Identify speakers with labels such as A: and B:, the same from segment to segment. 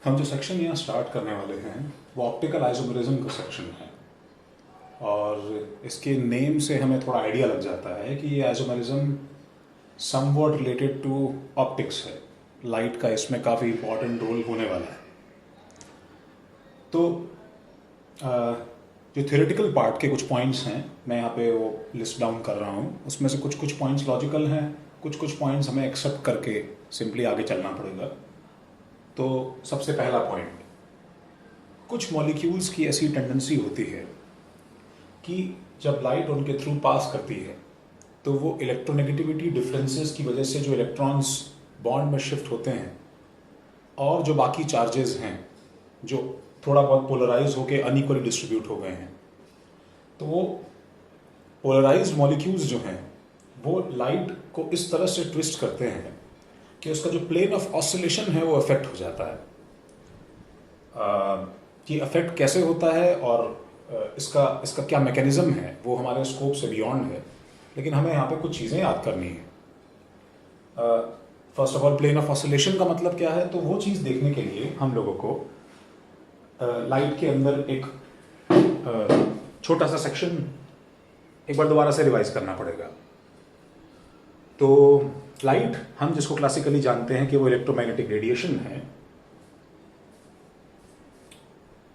A: हम जो सेक्शन यहाँ स्टार्ट करने वाले हैं वो ऑप्टिकल आइसोमेरिज्म का सेक्शन है। और इसके नेम से हमें थोड़ा आइडिया लग जाता है कि ये isomerism somewhat related to optics है। लाइट का इसमें काफ़ी इम्पोर्टेंट रोल होने वाला है। तो जो थ्योरेटिकल पार्ट के कुछ पॉइंट्स हैं मैं यहाँ पे वो लिस्ट डाउन कर रहा हूँ। उसमें से कुछ कुछ पॉइंट्स लॉजिकल हैं, कुछ कुछ पॉइंट्स हमें एक्सेप्ट करके सिंपली आगे चलना पड़ेगा। तो सबसे पहला पॉइंट, कुछ मॉलिक्यूल्स की ऐसी टेंडेंसी होती है कि जब लाइट उनके थ्रू पास करती है तो वो इलेक्ट्रोनेगेटिविटी डिफरेंसेस की वजह से जो इलेक्ट्रॉन्स बॉन्ड में शिफ्ट होते हैं और जो बाकी चार्जेस हैं जो थोड़ा बहुत पोलराइज होकर अनइक्वली डिस्ट्रीब्यूट हो गए हैं, तो वो पोलराइज्ड मॉलिक्यूल्स जो हैं वो लाइट को इस तरह से ट्विस्ट करते हैं कि उसका जो प्लेन ऑफ ऑसिलेशन है वो अफेक्ट हो जाता है। ये अफेक्ट कैसे होता है और इसका क्या मैकेनिज्म है वो हमारे स्कोप से बियॉन्ड है, लेकिन हमें यहाँ पे कुछ चीज़ें याद करनी है। First of all, plane of oscillation का मतलब क्या है? तो वो चीज़ देखने के लिए हम लोगों को लाइट के अंदर एक छोटा सा सेक्शन एक बार दोबारा से रिवाइज करना पड़ेगा। तो लाइट हम जिसको क्लासिकली जानते हैं कि वो इलेक्ट्रोमैग्नेटिक रेडिएशन है।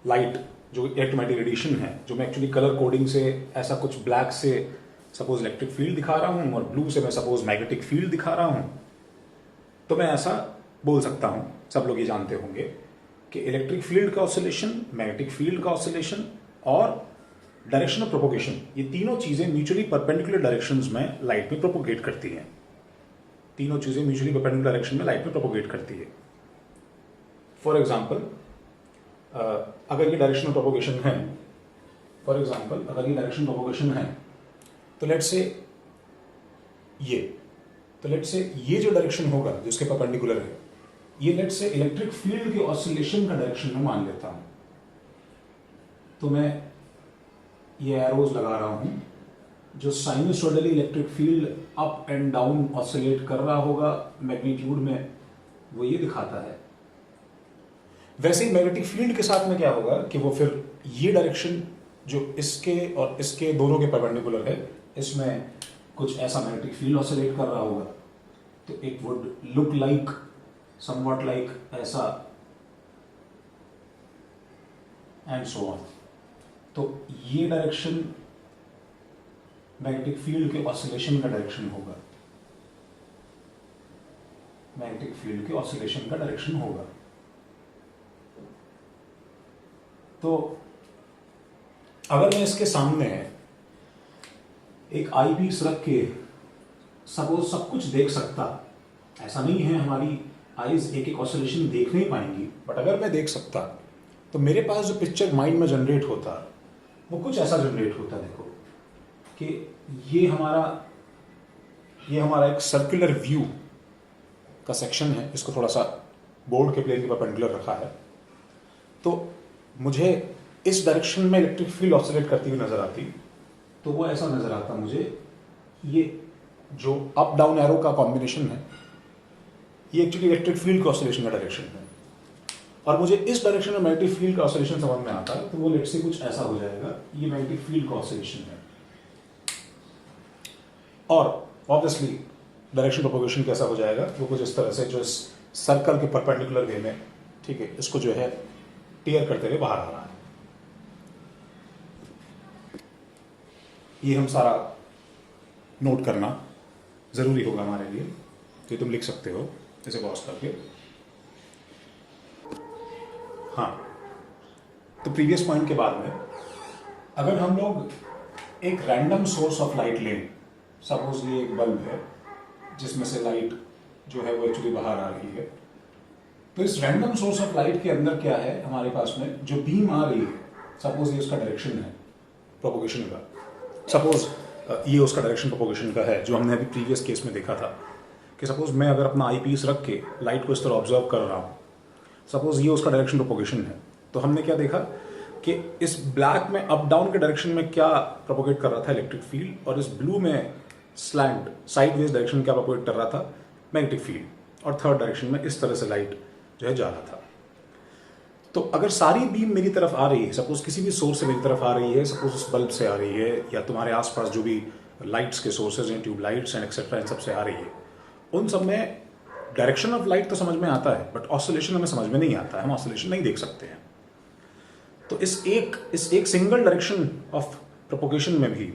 A: लाइट जो इलेक्ट्रोमैग्नेटिक रेडिएशन है, जो मैं एक्चुअली कलर कोडिंग से ऐसा कुछ ब्लैक से सपोज इलेक्ट्रिक फील्ड दिखा रहा हूं और ब्लू से मैं सपोज मैग्नेटिक फील्ड दिखा रहा हूं, तो मैं ऐसा बोल सकता हूं, सब लोग ये जानते होंगे कि इलेक्ट्रिक फील्ड का ऑसिलेशन, मैग्नेटिक फील्ड का ऑसिलेशन और डायरेक्शन ऑफ प्रोपोगेशन, ये तीनों चीजें म्यूचुअली परपेंडिकुलर डायरेक्शंस में लाइट में प्रोपोगेट करती हैं। तीनों चीजें म्यूचुअली परपेंडिकुलर डायरेक्शन में लाइट में प्रोपोगेट करती है। फॉर एग्जाम्पल, अगर ये डायरेक्शन ऑफ प्रोपोगेशन है, फॉर एग्जाम्पल अगर ये डायरेक्शन प्रोपोगेशन है, तो लेट्स से ये जो डायरेक्शन होगा जो इसके परपेंडिकुलर है, ये लेट्स से इलेक्ट्रिक फील्ड के ऑसिलेशन का डायरेक्शन में मान लेता हूं। तो मैं ये एरोज लगा रहा हूं जो sinusoidally electric field up and down oscillate कर रहा होगा मैग्नीट्यूड में, वो ये दिखाता है। वैसे ही मैग्नेटिक फील्ड के साथ में क्या होगा कि वो फिर ये डायरेक्शन जो इसके और इसके दोनों के परपेंडिकुलर है, इसमें कुछ ऐसा मैग्नेटिक फील्ड ऑसिलेट कर रहा होगा, तो it would look like somewhat like ऐसा एंड सो ऑन। तो ये डायरेक्शन मैग्नेटिक फील्ड के ऑसिलेशन का डायरेक्शन होगा, मैग्नेटिक फील्ड के ऑसिलेशन का डायरेक्शन होगा। तो अगर मैं इसके सामने एक आई पीस रख के सपोज सब कुछ देख सकता, ऐसा नहीं है हमारी आईज एक एक ऑसिलेशन देख नहीं पाएंगी, बट अगर मैं देख सकता तो मेरे पास जो पिक्चर माइंड में जनरेट होता वो कुछ ऐसा जनरेट होता। देखो कि ये हमारा एक सर्कुलर व्यू का सेक्शन है, इसको थोड़ा सा बोर्ड के प्लेन के परपेंडिकुलर रखा है, तो मुझे इस डायरेक्शन में इलेक्ट्रिक फील्ड ऑसिलेट करती हुई नजर आती, तो वो ऐसा नजर आता मुझे। ये जो अप डाउन एरो का कॉम्बिनेशन है, ये एक्चुअली इलेक्ट्रिक फील्ड का ऑसिलेशन का डायरेक्शन है, और मुझे इस डायरेक्शन में मैग्नेटिक फील्ड का ऑसिलेशन समझ में आता है, तो वो लेट्स से कुछ ऐसा हो जाएगा। ये मैग्नेटिक फील्ड का ऑसिलेशन है, और ऑब्वियसली डायरेक्शन प्रोपोगेशन कैसा हो जाएगा, वो कुछ इस तरह से जो इस सर्कल के परपेंडिकुलर वे में, ठीक है, इसको जो है टीयर करते हुए बाहर आ रहा है। ये हम सारा नोट करना जरूरी होगा हमारे लिए, तो तुम लिख सकते हो इसे पॉज करके। हाँ, तो प्रीवियस पॉइंट के बाद में अगर हम लोग एक रैंडम सोर्स ऑफ लाइट लें, सपोज ये एक बल्ब है जिसमें से लाइट जो है वो एक्चुअली बाहर आ रही है, तो इस रैंडम सोर्स ऑफ लाइट के अंदर क्या है हमारे पास में, जो बीम आ रही है, सपोज ये उसका डायरेक्शन है प्रोपोगेशन का, सपोज ये उसका डायरेक्शन प्रोपोगेशन का है, जो हमने अभी प्रीवियस केस में देखा था कि सपोज मैं अगर अपना आई पीस रख के लाइट को इस तरह ऑब्जर्व कर रहा हूँ, सपोज ये उसका डायरेक्शन प्रोपोगेशन है, तो हमने क्या देखा कि इस ब्लैक में अप डाउन के डायरेक्शन में क्या प्रोपोगेट कर रहा था इलेक्ट्रिक फील्ड, और इस ब्लू में स्लैंट साइडवेज डायरेक्शन क्या प्रोपोगेट कर रहा था मैग्नेटिक फील्ड, और थर्ड डायरेक्शन में इस तरह से लाइट जो है जा रहा था। तो अगर सारी बीम मेरी तरफ आ रही है, सपोज किसी भी सोर्स से मेरी तरफ आ रही है, सपोज उस बल्ब से आ रही है या तुम्हारे आसपास जो भी लाइट्स के सोर्सेज हैं, ट्यूब लाइट्स एंड एक्सेट्रा, इन सब से आ रही है, उन सब में डायरेक्शन ऑफ लाइट तो समझ में आता है, बट ऑसिलेशन हमें समझ में नहीं आता है, हम ऑसिलेशन नहीं देख सकते हैं। तो इस एक सिंगल डायरेक्शन ऑफ प्रोपोगेशन में भी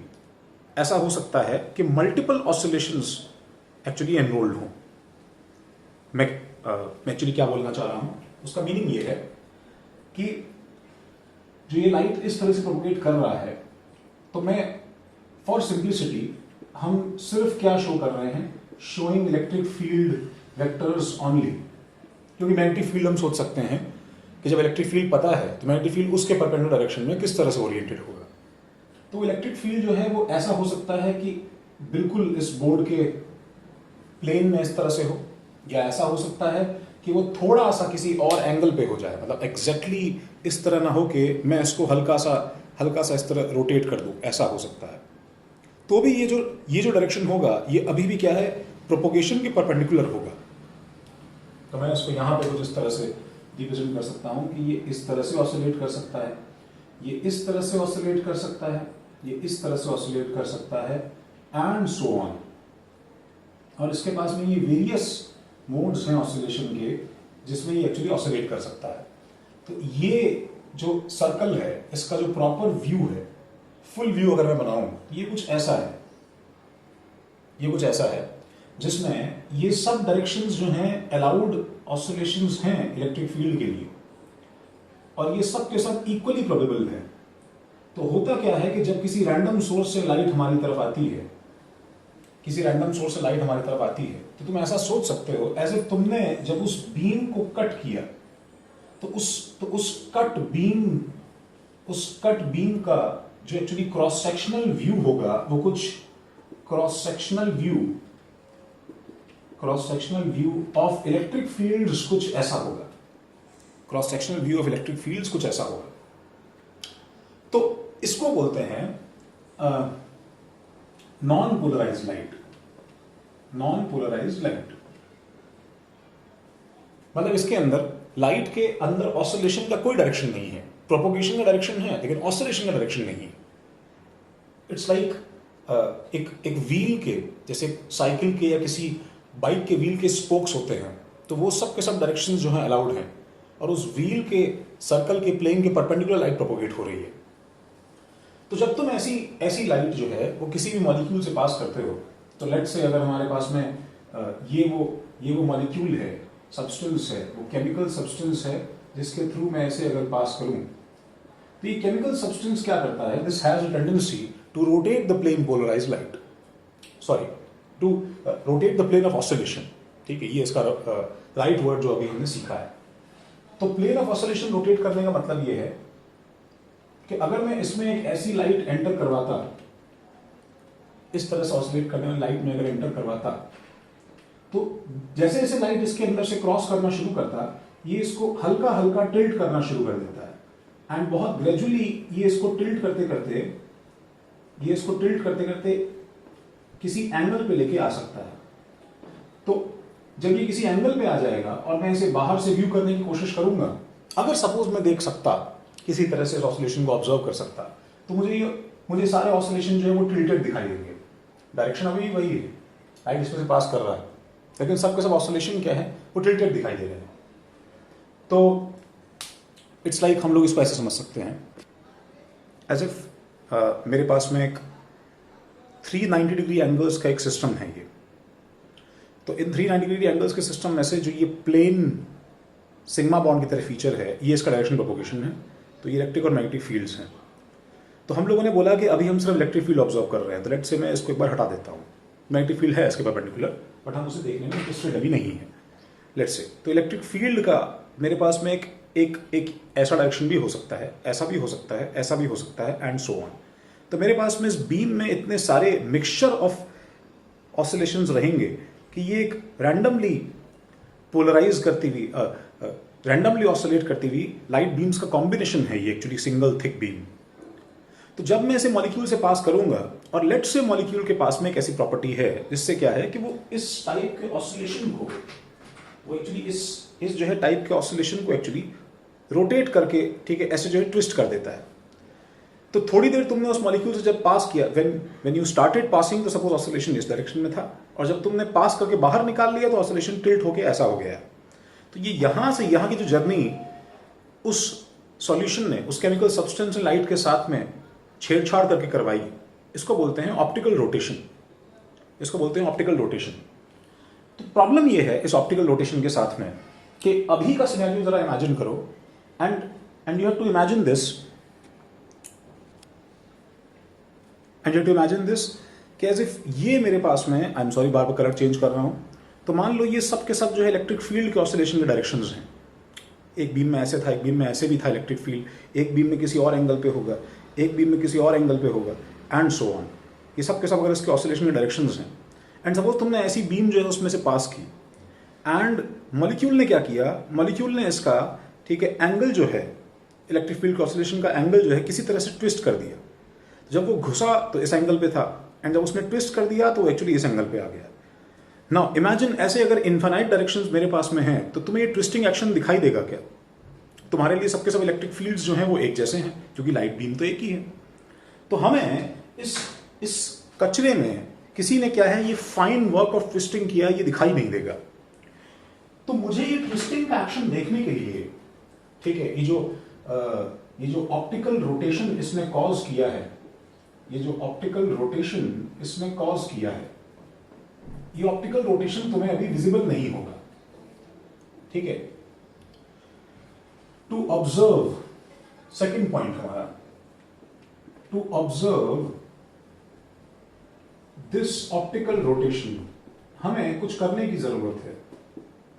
A: ऐसा हो सकता है कि मल्टीपल ऑसिलेशंस एक्चुअली एनरोल्ड हों। मैं एक्चुअली क्या बोलना चाह रहा हूं, उसका मीनिंग ये है कि जो ये लाइट इस तरह से प्रोपोगेट कर रहा है, तो मैं फॉर सिंप्लिसिटी हम सिर्फ क्या शो कर रहे हैं, showing electric field vectors only. क्योंकि मैग्नेटिक फील्ड हम सोच सकते हैं कि जब इलेक्ट्रिक फील्ड पता है तो मैग्नेटिक फील्ड उसके परपेंडिकुलर डायरेक्शन में किस तरह से ओरिएंटेड होगा। तो इलेक्ट्रिक फील्ड जो है वो ऐसा हो सकता है कि बिल्कुल इस बोर्ड के प्लेन में इस तरह से हो, या ऐसा हो सकता है कि वो थोड़ा सा किसी और एंगल पे हो जाए, मतलब एग्जैक्टली इस तरह ना हो कि मैं इसको हल्का सा इस तरह रोटेट कर दूं, ऐसा हो सकता है। तो भी ये जो डायरेक्शन होगा ये अभी भी क्या है, प्रोपोगेशन के परपेंडिकुलर होगा। तो मैं इसको यहां पे कुछ इस तरह से रिप्रेजेंट कर सकता हूं कि ये इस तरह से ऑसिलेट कर सकता है, ये इस तरह से ऑसिलेट कर सकता है, ये इस तरह से ऑसिलेट कर सकता है, एंड सो ऑन। और इसके पास में ये वेरियस मोड्स हैं ऑसिलेशन के, जिसमें ये एक्चुअली ऑसिलेट कर सकता है। तो ये जो सर्कल है, इसका जो प्रॉपर व्यू है, फुल व्यू अगर मैं बनाऊं, ये कुछ ऐसा है, ये कुछ ऐसा है जिसमें ये सब डायरेक्शंस जो हैं अलाउड ऑसिलेशंस हैं इलेक्ट्रिक फील्ड के लिए, और ये सब के सब इक्वली प्रोबेबल है। तो होता क्या है कि जब किसी रैंडम सोर्स से लाइट हमारी तरफ आती है, किसी रैंडम सोर्स से लाइट हमारी तरफ आती है, तो तुम ऐसा सोच सकते हो एज इफ तुमने जब उस बीम को कट किया, तो उस कट बीम का जो एक्चुअली क्रॉस सेक्शनल व्यू होगा, वो कुछ cross sectional view of electric fields कुछ ऐसा होगा, cross sectional view of electric fields कुछ ऐसा होगा। तो इसको बोलते हैं नॉन पोलराइज्ड लाइट। मतलब इसके अंदर, लाइट के अंदर ऑसिलेशन का कोई डायरेक्शन नहीं है, प्रोपोगेशन का डायरेक्शन है लेकिन ऑसिलेशन का डायरेक्शन नहीं है। इट्स लाइक एक व्हील के, जैसे साइकिल के या किसी बाइक के व्हील के स्पोक्स होते हैं, तो वो सब के सब डायरेक्शंस जो हैं अलाउड हैं, और उस व्हील के सर्कल के प्लेन के परपेंडिकुलर लाइट प्रोपोगेट हो रही है। तो जब तुम ऐसी लाइट जो है वो किसी भी मॉलिक्यूल से पास करते हो, तो लेट से अगर हमारे पास में ये वो मॉलिक्यूल है, सब्सटेंस है, वो केमिकल सब्सटेंस है, जिसके थ्रू मैं ऐसे अगर पास करूं, तो ये केमिकल सब्सटेंस क्या करता है, this has a tendency to rotate the plane polarized light, sorry to rotate the plane of oscillation. ठीक है, ये इसका राइट वर्ड जो अभी हमने सीखा है। तो प्लेन ऑफ ऑसिलेशन रोटेट करने का मतलब ये है कि अगर मैं इसमें एक ऐसी लाइट एंटर करवाता, इस तरह से ऑसिलेट करने वाली लाइट में अगर एंटर करवाता, तो जैसे जैसे लाइट इसके अंदर से क्रॉस करना शुरू करता, ये इसको हल्का हल्का टिल्ट करना शुरू कर देता है, एंड बहुत ग्रेजुअली ये इसको टिल्ट करते करते किसी एंगल पे लेके आ सकता है। तो जब ये किसी एंगल पे आ जाएगा और मैं इसे बाहर से व्यू करने की कोशिश करूंगा, अगर सपोज मैं देख सकता, किसी तरह से इस ऑसिलेशन को ऑब्जर्व कर सकता, तो मुझे सारे ऑसिलेशन जो है वो टिल्टेड दिखाई देंगे। डायरेक्शन अभी वही है, लाइट इसमें से पास कर रहा है, लेकिन सबके सब ऑसिलेशन क्या है, वो टिल्टेड दिखाई दे रहे हैं। तो इट्स लाइक हम लोग इसको ऐसे समझ सकते हैं, एज इफ मेरे पास में एक 390 डिग्री एंगल्स का एक सिस्टम है ये। तो इन 390 डिग्री एंगल्स के सिस्टम में से जो ये प्लेन सिग्मा बॉन्ड की तरह फीचर है, ये इसका डायरेक्शन प्रोपोगेशन है। तो ये इलेक्ट्रिक और मैग्नेटिक फील्ड्स हैं। तो हम लोगों ने बोला कि अभी हम सिर्फ इलेक्ट्रिक फील्ड ऑब्जर्व कर रहे हैं, तो लेट से मैं इसको एक बार हटा देता हूँ। मैग्नेटिक फील्ड है इसके परपेंडिकुलर, बट हम उसे देखने में इंटरेस्टेड अभी नहीं है, लेट से। तो इलेक्ट्रिक फील्ड का मेरे पास में एक ऐसा डायरेक्शन भी हो सकता है, ऐसा भी हो सकता है, ऐसा भी हो सकता है, एंड सो ऑन। तो मेरे पास में इस बीम में इतने सारे मिक्सचर ऑफ ऑसिलेशंस रहेंगे कि ये एक रैंडमली पोलराइज करती हुई, रैंडमली ऑसिलेट करती हुई लाइट बीम्स का कॉम्बिनेशन है ये, एक्चुअली सिंगल थिक बीम। तो जब मैं इसे मॉलिक्यूल से पास करूंगा, और लेट से मॉलिक्यूल के पास में एक ऐसी प्रॉपर्टी है जिससे क्या है कि वो इस टाइप के ऑसिलेशन को, वो एक्चुअली इस जो है टाइप के ऑसिलेशन को एक्चुअली रोटेट करके, ठीक है, ऐसे जो है ट्विस्ट कर देता है। तो थोड़ी देर तुमने उस मॉलिक्यूल से जब पास किया, व्हेन यू स्टार्टेड पासिंग, तो सपोज ऑसिलेशन इस डायरेक्शन में था, और जब तुमने पास करके बाहर निकाल लिया तो ऑसिलेशन टिल्ट होके ऐसा हो गया। तो ये यहाँ से यहाँ की जो जर्नी उस सॉल्यूशन ने उस केमिकल सब्सटेंस लाइट के साथ में छेड़छाड़ करके करवाई, इसको बोलते हैं ऑप्टिकल रोटेशन। इसको बोलते हैं ऑप्टिकल रोटेशन। तो प्रॉब्लम ये है इस ऑप्टिकल रोटेशन के साथ में कि अभी का सिनेरियो जरा इमेजिन करो, and you have to imagine this, कि एज इफ ये मेरे पास में, आई एम सॉरी बार बार कलर चेंज कर रहा हूं, तो मान लो ये सब के सब जो है इलेक्ट्रिक फील्ड के ऑसिलेशन के डायरेक्शंस हैं। एक बीम में ऐसे था, एक बीम में ऐसे भी था इलेक्ट्रिक फील्ड, एक बीम में किसी और एंगल पे होगा, एक बीम में किसी और एंगल पे होगा, एंड सो ऑन। ये सब के सब अगर इसके ऑसिलेशन के डायरेक्शंस हैं, एंड सपोज तुमने ऐसी बीम जो है उसमें से पास की, एंड मॉलिक्यूल ने क्या किया, मॉलिक्यूल ने इसका, ठीक है, एंगल जो है इलेक्ट्रिक फील्ड के ऑसिलेशन का एंगल जो है किसी तरह से ट्विस्ट कर दिया। जब वो घुसा तो इस एंगल पे था, एंड जब उसने ट्विस्ट कर दिया तो एक्चुअली इस एंगल पे आ गया। नाउ इमेजिन ऐसे अगर इनफाइनाइट डायरेक्शंस मेरे पास में हैं, तो तुम्हें ये ट्विस्टिंग एक्शन दिखाई देगा क्या? तुम्हारे लिए सबके सब इलेक्ट्रिक फील्ड्स जो हैं वो एक जैसे हैं, क्योंकि लाइट बीम तो एक ही है। तो हमें इस कचरे में किसी ने क्या है, ये फाइन वर्क ऑफ ट्विस्टिंग किया, ये दिखाई नहीं देगा। तो मुझे ये ट्विस्टिंग का एक्शन देखने के लिए, ठीक है, ये जो ऑप्टिकल रोटेशन इसने कॉज किया है, ये जो ऑप्टिकल रोटेशन इसने कॉज किया है, ये ऑप्टिकल रोटेशन तुम्हें अभी विजिबल नहीं होगा, ठीक है। टू ऑब्जर्व, सेकंड पॉइंट हमारा, to observe this optical rotation, हमें कुछ करने की जरूरत है।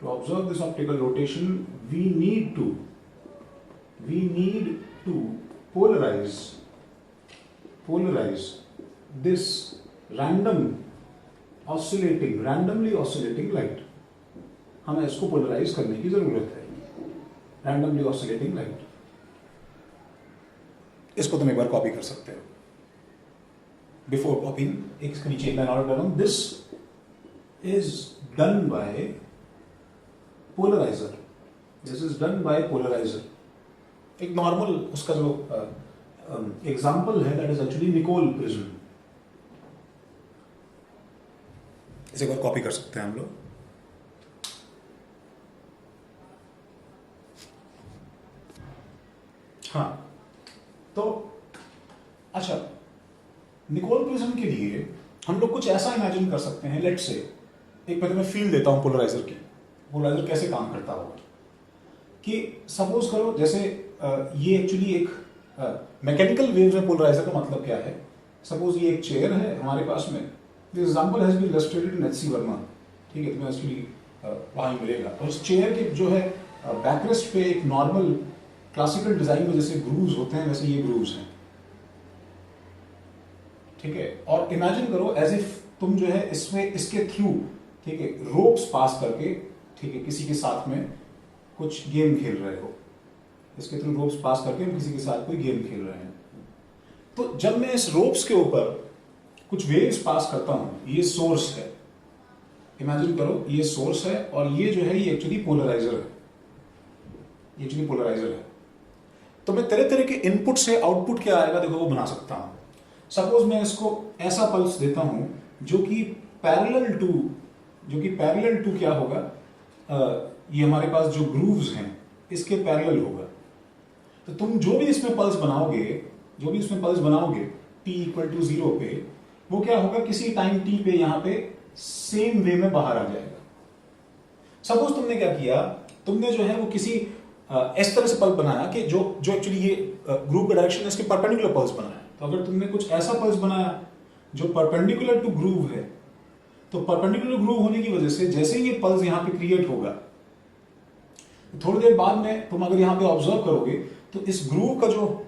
A: To observe this optical rotation we need to polarize this randomly oscillating light। हमें इसको पोलराइज करने की जरूरत है, randomly oscillating light। इसको तुम एक बार कॉपी कर सकते हो। बिफोर कॉपिंग इसके नीचे एक लाइन और डाल रहा हूं, this is done by polarizer, this is done by polarizer. एक नॉर्मल उसका जो एग्जाम्पल है that is actually Nicol prism. इसे एक बार कॉपी कर सकते हैं हम लोग। हाँ, तो अच्छा, निकोल प्रिज्म के लिए हम लोग कुछ ऐसा इमेजिन कर सकते हैं। लेट्स से एक मैं तुम्हें फील देता हूं पोलराइजर की, पोलराइजर कैसे काम करता होगा। कि सपोज करो जैसे ये एक्चुअली एक मैकेनिकल वेव्स में पोलराइजर का मतलब क्या है। सपोज ये एक चेयर है हमारे पास में, this example has been illustrated in H C. Verma, ठीक है, तुम्हें एक्चुअली वहां मिलेगा। और उस चेयर के जो है बैकरेस्ट पे एक नॉर्मल क्लासिकल डिजाइन में जैसे ग्रूव्स होते हैं, वैसे ये ग्रूव्स हैं, ठीक है। और इमेजिन करो एज इफ तुम जो है इसमें इसके थ्रू, ठीक है, रोप्स पास करके, ठीक है, किसी के साथ में कुछ गेम खेल रहे हो। इसके थ्रू रोप्स पास करके हम किसी के साथ कोई गेम खेल रहे हैं। तो जब मैं इस रोप्स के ऊपर कुछ वेव्स पास करता हूं, ये सोर्स है, इमेजिन करो ये सोर्स है, और ये जो है ये एक्चुअली पोलराइजर है, ये एक्चुअली पोलराइजर है। तो मैं तरह तरह के इनपुट से आउटपुट क्या आएगा देखो वो बना सकता हूं। सपोज मैं इसको ऐसा पल्स देता हूं जो कि पैरेलल टू क्या होगा, ये हमारे पास जो ग्रूव्स हैं इसके पैरेलल होगा। तो तुम जो भी इसमें पल्स बनाओगे t इक्वल टू 0 पे, वो क्या होगा, किसी टाइम t पे यहां पे सेम वे में बाहर आ जाएगा। सपोज तुमने क्या किया, तुमने जो है वो किसी इस तरह से पल्स बनाया कि जो एक्चुअली ये ग्रूव का डायरेक्शन है इसके परपेंडिकुलर पल्स बनाया। तो अगर तुमने कुछ ऐसा पल्स बनाया जो परपेंडिकुलर टू ग्रूव है, तो परपेंडिकुलर ग्रूव होने की वजह से जैसे ये पल्स यहां पे क्रिएट होगा, थोड़ी देर बाद में तुम अगर यहां पे ऑब्जर्व करोगे तो इस ग्रूव का जो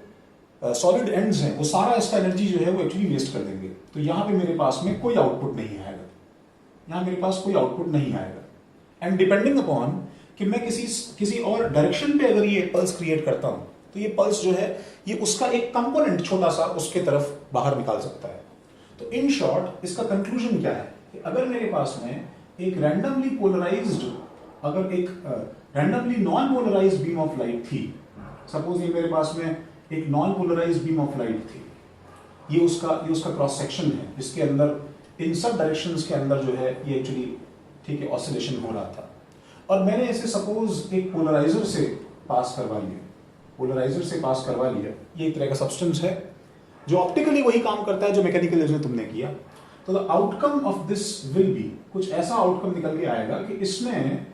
A: सॉलिड एंड्स हैं वो सारा इसका एनर्जी जो है वो एक्चुअली वेस्ट कर देंगे। तो यहां पे मेरे पास में कोई आउटपुट नहीं आएगा, यहां मेरे पास कोई आउटपुट नहीं आएगा। एंड डिपेंडिंग अपॉन कि मैं किसी और डायरेक्शन पे अगर ये पल्स क्रिएट करता हूं, तो ये पल्स जो है ये उसका एक कंपोनेंट छोटा सा उसके तरफ बाहर निकाल सकता है। तो इन शॉर्ट इसका कंक्लूजन क्या है कि अगर मेरे पास में एक randomly non polarized beam of light थी, सपोज ये मेरे पास में एक non polarized beam of light थी, ये उसका क्रॉस सेक्शन है, जिसके अंदर इन सब डायरेक्शंस के अंदर जो है ये एक्चुअली ठीक है ऑसिलेशन हो रहा था, और मैंने इसे सपोज एक पोलराइजर से पास करवा लिया, ये एक तरह का सब्सटेंस है जो ऑप्टिकली वही काम करता है जो मैकेनिकल में तुमने किया। तो the outcome of this will be, कुछ ऐसा आउटकम निकल के आएगा कि इसमें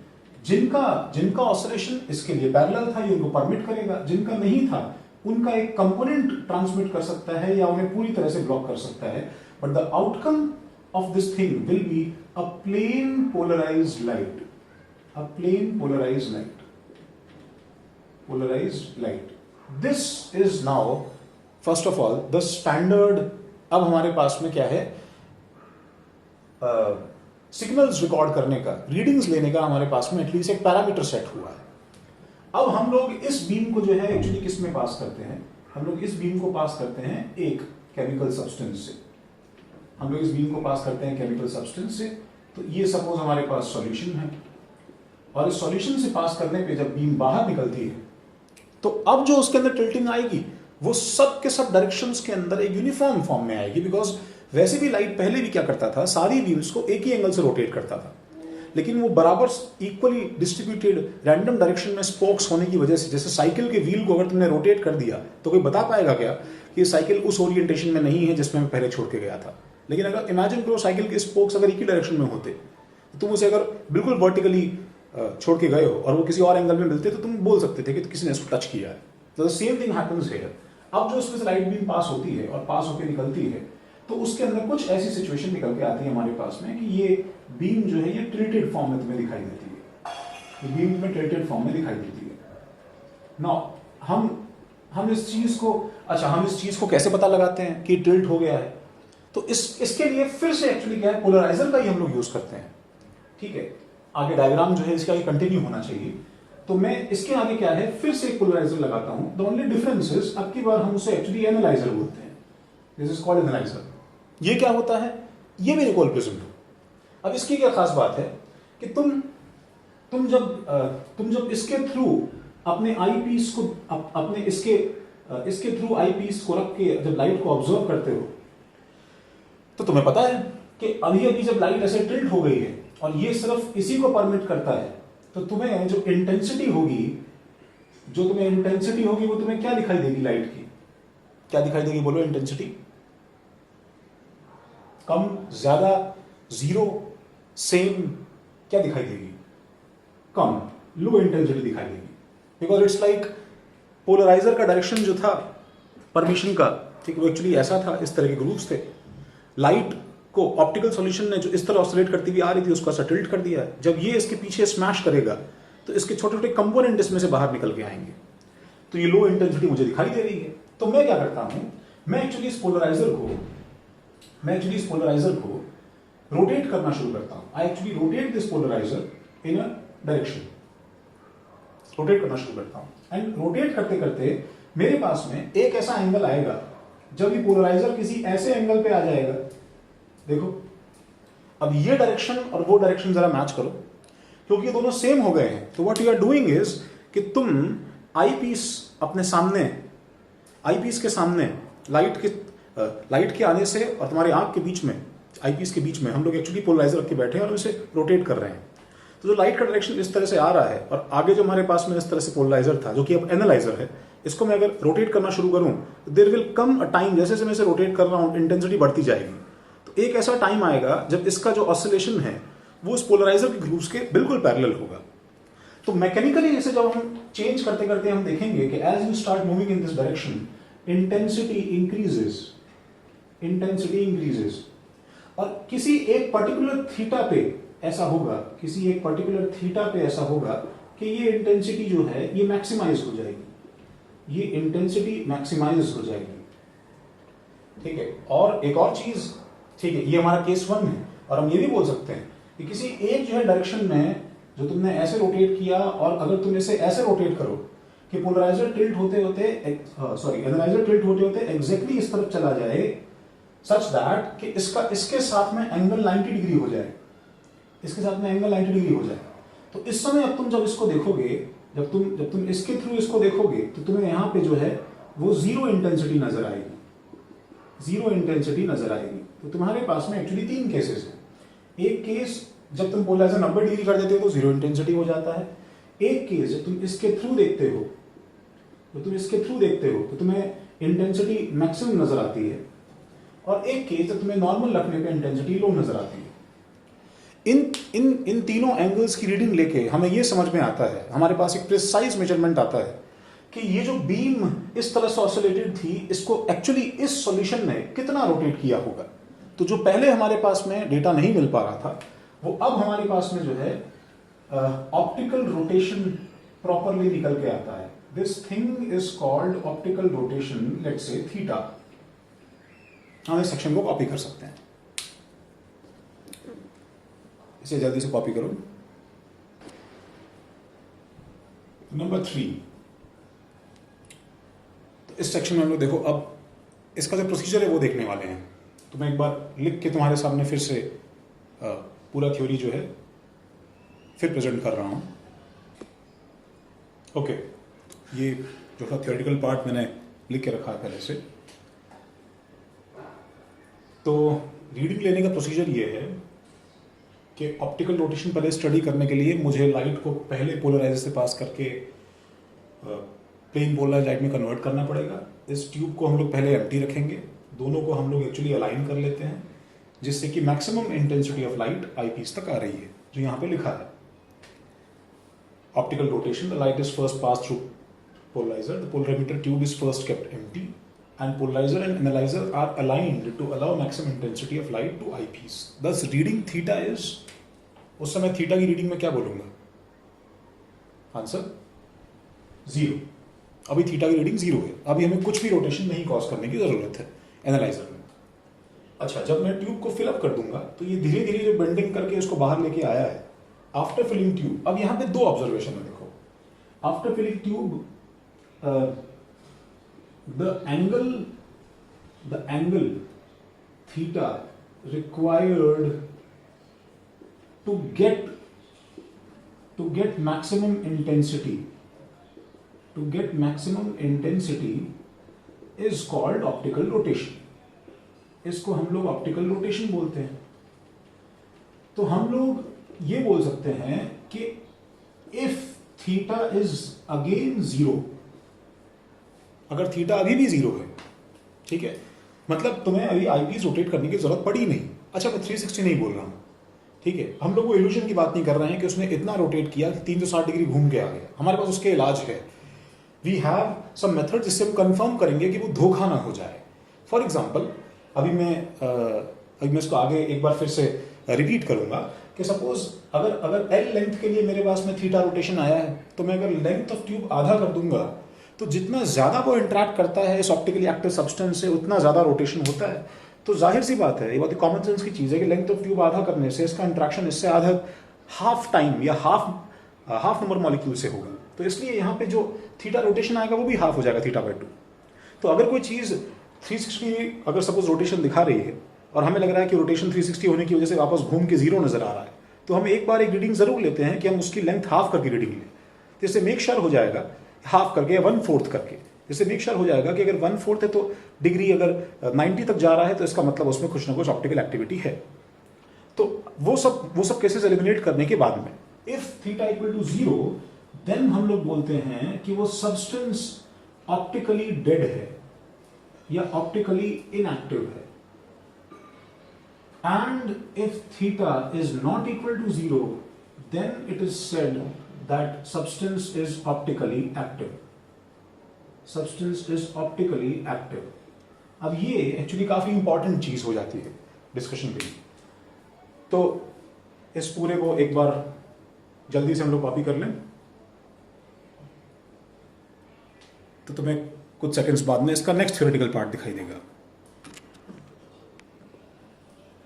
A: जिनका ऑसिलेशन इसके लिए पैरेलल था ये उनको परमिट करेगा, जिनका नहीं था उनका एक कंपोनेंट ट्रांसमिट कर सकता है या उन्हें पूरी तरह से ब्लॉक कर सकता है, but the outcome of this thing will be a plane polarized light, polarized light. This is now first of all the standard। अब हमारे पास में क्या है, सिग्नल्स रिकॉर्ड करने का, रीडिंग्स लेने का हमारे पास में एटलीस्ट एक पैरामीटर सेट हुआ है। अब हम लोग इस बीम को जो है एक्चुअली किस में पास करते हैं, हम लोग इस बीम को पास करते हैं एक केमिकल सब्सटेंस से, तो ये सपोज हमारे पास सॉल्यूशन है, और इस सॉल्यूशन से पास करने पे जब बीम बाहर निकलती है तो अब जो उसके अंदर टिल्टिंग आएगी वो सब के सब डायरेक्शंस के अंदर एक यूनिफॉर्म फॉर्म में आएगी, बिकॉज वैसे भी लाइट पहले भी क्या करता था, सारी बीम्स को एक ही एंगल से रोटेट करता था, लेकिन वो बराबर इक्वली डिस्ट्रीब्यूटेड रैंडम डायरेक्शन में स्पोक्स होने की वजह से, जैसे साइकिल के व्हील को अगर तुमने रोटेट कर दिया तो कोई बता पाएगा क्या कि साइकिल उस ओरिएंटेशन में नहीं है जिसमें मैं पहले छोड़ के गया था। लेकिन अगर इमेजिन करो साइकिल के स्पोक्स अगर एक ही डायरेक्शन में होते, तुम उसे अगर बिल्कुल वर्टिकली छोड़ के गए हो और वो किसी और एंगल में मिलते तो तुम बोल सकते थे कि किसी ने इसको टच किया है। तो the same thing happens here. अब जो उसमें से लाइट बीम पास होती है और पास होकर निकलती है तो उसके अंदर कुछ ऐसी सिचुएशन निकल के आती है हमारे पास में कि ये बीम जो है ये टिल्टेड फॉर्म में तुम्हें दिखाई देती है, ये बीम में टिल्टेड फॉर्म में दिखाई देती है। नाउ हम इस चीज को कैसे पता लगाते हैं कि टिल्ट हो गया है, तो इसके लिए फिर से एक्चुअली क्या है, पोलराइजर का ही हम लोग यूज करते हैं। ठीक है, आगे डायग्राम जो है इसका ये कंटिन्यू होना चाहिए, तो मैं इसके आगे क्या है फिर से एक पोलराइजर लगाता हूं। द ओनली डिफरेंस इज अब की बार हम उसे एक्चुअली एनालाइजर बोलते हैं, दिस इज कॉल्ड एनालाइजर। ये क्या होता है, ये भी रिकॉल प्रिज्म है। अब इसकी क्या खास बात है कि तुम जब इसके थ्रू अपने आई पीस को अपने इसके थ्रू आई पीस को रख के जब लाइट को ऑब्जर्व करते हो तो तुम्हें पता है कि अभी जब लाइट ऐसे टिल्ट हो गई है और ये सिर्फ इसी को परमिट करता है, तो तुम्हें जो इंटेंसिटी होगी वो तुम्हें क्या दिखाई देगी, लाइट की क्या दिखाई देगी, बोलो इंटेंसिटी। कम, ज्यादा, जीरो, सेम, क्या दिखाई देगी, कम, लो इंटेंसिटी दिखाई देगी, बिकॉज इट्स लाइक पोलराइजर का डायरेक्शन जो था परमिशन का, ठीक, वो एक्चुअली ऐसा था, इस तरह के ग्रुप्स थे। लाइट को ऑप्टिकल सॉल्यूशन ने जो इस तरह ऑसिलेट करती हुई आ रही थी उसको ऐसा टिल्ट कर दिया है। जब ये इसके पीछे स्मैश करेगा तो इसके छोटे छोटे कंपोनेंट इसमें से बाहर निकल के आएंगे, तो ये लो इंटेंसिटी मुझे दिखाई दे रही है। तो मैं क्या करता हूं, मैं एक्चुअली इस पोलराइजर को रोटेट करना शुरू करता हूं। I actually rotate this polarizer in a direction, rotate करना शुरू करता हूं, एंड रोटेट करते करते मेरे पास में एक ऐसा एंगल आएगा जब ये पोलराइजर किसी ऐसे एंगल पे आ जाएगा, देखो अब ये डायरेक्शन और वो डायरेक्शन जरा मैच करो, क्योंकि ये दोनों सेम हो गए हैं। तो what you are doing is कि तुम आई पीस अपने सामने, आई पीस के सामने लाइट के आने से और तुम्हारे आंख के बीच में, आई पीस के बीच में हम लोग एक्चुअली पोलराइजर रख के बैठे हैं और इसे रोटेट कर रहे हैं। तो जो लाइट का डायरेक्शन इस तरह से आ रहा है और आगे जो हमारे पास में इस तरह से पोलराइजर था जो कि अब एनालाइजर है, इसको मैं अगर रोटेट करना शुरू करूं there will come a time, जैसे जैसे मैं इसे रोटेट कर रहा हूं इंटेंसिटी बढ़ती जाएगी। तो एक ऐसा टाइम आएगा जब इसका जो ऑसिलेशन है वो उस पोलराइजर के ग्रुप्स के बिल्कुल पैरेलल होगा। तो मैकेनिकली इसे जब हम चेंज करते करते हम देखेंगे कि as you start moving in this direction intensity increases, और किसी एक पर्टिकुलर थीटा पे ऐसा होगा, कि ये इंटेंसिटी जो है ये मैक्सिमाइज हो जाएगी, ठीक है। और एक और चीज, ठीक है, ये हमारा केस 1 है, और हम ये भी बोल सकते हैं कि किसी एक जो है डायरेक्शन में जो तुमने ऐसे रोटेट किया, और अगर तुम इसे ऐसे रोटेट करो कि पोलराइजर टिल्ट होते होते एग्जैक्टली इस तरफ चला जाए, सच दैट कि इसके साथ में एंगल 90 डिग्री हो जाए, तो इस समय अब तुम जब इसको देखोगे जब तुम इसके थ्रू इसको देखोगे तो तुम्हें यहाँ पे जो है वो जीरो इंटेंसिटी नजर आएगी, जीरो इंटेंसिटी नजर आएगी। तो तुम्हारे पास में एक्चुअली 3 केसेस हैं। एक केस जब तुम पोलराइजर 90 डिग्री कर देते हो तो जीरो इंटेंसिटी हो जाता है। एक केस जब तुम इसके थ्रू देखते हो, तो तुम्हें इंटेंसिटी मैक्सिमम नजर आती है, और एक केस जब तुम्हें नॉर्मल रखने पे इंटेंसिटी लो नजर आती है। इन तीनों एंगल्स की रीडिंग लेके हमें यह समझ में आता है, हमारे पास एक प्रिसाइज मेजरमेंट आता है कि ये जो बीम इस तरह से ऑसिलेटेड थी, इसको एक्चुअली इस सॉल्यूशन ने कितना रोटेट किया होगा। तो जो पहले हमारे पास में डेटा नहीं मिल पा रहा था, वो अब हमारे पास में जो है ऑप्टिकल रोटेशन प्रॉपरली निकल के आता है। This thing is called optical rotation, let's say theta. हम इस सेक्शन को कॉपी कर सकते हैं, इसे जल्दी से कॉपी करो। नंबर 3, तो इस सेक्शन में हम लोग देखो अब इसका जो प्रोसीजर है वो देखने वाले हैं। तो मैं एक बार लिख के तुम्हारे सामने फिर से पूरा थ्योरी जो है फिर प्रेजेंट कर रहा हूं। ओके, ये जो था थ्योरेटिकल पार्ट मैंने लिख के रखा है पहले से। तो रीडिंग लेने का प्रोसीजर ये है कि ऑप्टिकल रोटेशन पहले स्टडी करने के लिए मुझे लाइट को पहले पोलराइजर से पास करके प्लेन पोलराइज लाइट में कन्वर्ट करना पड़ेगा। इस ट्यूब को हम लोग पहले एम्प्टी रखेंगे, दोनों को हम लोग एक्चुअली अलाइन कर लेते हैं, जिससे कि maximum intensity of light eyepiece तक आ रही है, जो यहाँ पे लिखा है। Optical rotation, the light is first pass through polarizer, the polarimeter tube is first kept empty, and polarizer and analyzer are aligned to allow maximum intensity of light to eyepiece. Thus, reading theta is, उस समय theta की reading में क्या बोलूंगा? Answer 0। अभी theta की reading 0 है, अभी हमें कुछ भी रोटेशन नहीं कॉज करने की जरूरत है एनालाइजर में। अच्छा, जब मैं ट्यूब को फिलअप कर दूंगा तो ये धीरे धीरे जो बेंडिंग करके इसको बाहर लेके आया है आफ्टर फिलिंग ट्यूब। अब यहाँ पे 2 ऑब्जर्वेशन है, देखो। After filling tube the angle theta required to get maximum intensity is called optical rotation. इसको हम लोग ऑप्टिकल रोटेशन बोलते हैं। तो हम लोग ये बोल सकते हैं कि if theta is again 0, अगर थीटा अभी भी 0 है, ठीक है, मतलब तुम्हें अभी आईपीस रोटेट करने की जरूरत पड़ी नहीं। अच्छा, मैं 360 नहीं बोल रहा हूं, ठीक है। हम लोग वो इल्यूजन की बात नहीं कर रहे हैं कि उसने इतना रोटेट किया कि 360 डिग्री घूम के आ गया। हमारे पास उसके इलाज है। वी हैव सम मेथड जिससे हम कंफर्म करेंगे कि वो धोखा ना हो जाए। फॉर एग्जाम्पल, अभी मैं इसको आगे एक बार फिर से रिपीट करूंगा कि सपोज अगर एल लेंथ के लिए मेरे पास में थीटा रोटेशन आया है, तो मैं अगर लेंथ ऑफ ट्यूब आधा कर दूंगा तो जितना ज्यादा वो इंटरेक्ट करता है इस ऑप्टिकली एक्टिव सब्सटेंस से, उतना ज्यादा रोटेशन होता है। तो जाहिर सी बात है, ये बहुत ही कॉमन सेंस की चीज है कि लेंथ ऑफ ट्यूब आधा करने से इसका इंटरेक्शन इससे आधा हाफ टाइम या हाफ नंबर मॉलिक्यूल से होगा। तो इसलिए यहाँ पे जो थीटा रोटेशन आएगा वो भी हाफ हो जाएगा θ/2। तो अगर कोई चीज 360 अगर सपोज रोटेशन दिखा रही है और हमें लग रहा है कि रोटेशन 360 होने की वजह से वापस घूम के 0 नजर आ रहा है, तो हम एक बार एक रीडिंग जरूर लेते हैं कि हम उसकी लेंथ हाफ करके रीडिंग लें, जिससे मेक श्योर हो जाएगा, हाफ करके या 1/4 करके, जिससे मेक श्योर हो जाएगा कि अगर 1/4 है तो डिग्री अगर 90 तक जा रहा है तो इसका मतलब उसमें कुछ ना कुछ ऑप्टिकल एक्टिविटी है। तो वो सब केसेस एलिमिनेट करने के बाद में if theta equal to 0, then हम लोग बोलते हैं कि वो सब्सटेंस ऑप्टिकली डेड है या ऑप्टिकली इनएक्टिव है। And if theta is not equal to 0, then it is said that substance is optically active. Substance is optically active. अब ये एक्चुअली काफी इंपॉर्टेंट चीज हो जाती है डिस्कशन के लिए। तो इस पूरे को एक बार जल्दी से हम लोग कॉपी कर लें, तो तुम्हें कुछ सेकंड्स बाद में इसका नेक्स्ट थ्योरेटिकल पार्ट दिखाई देगा।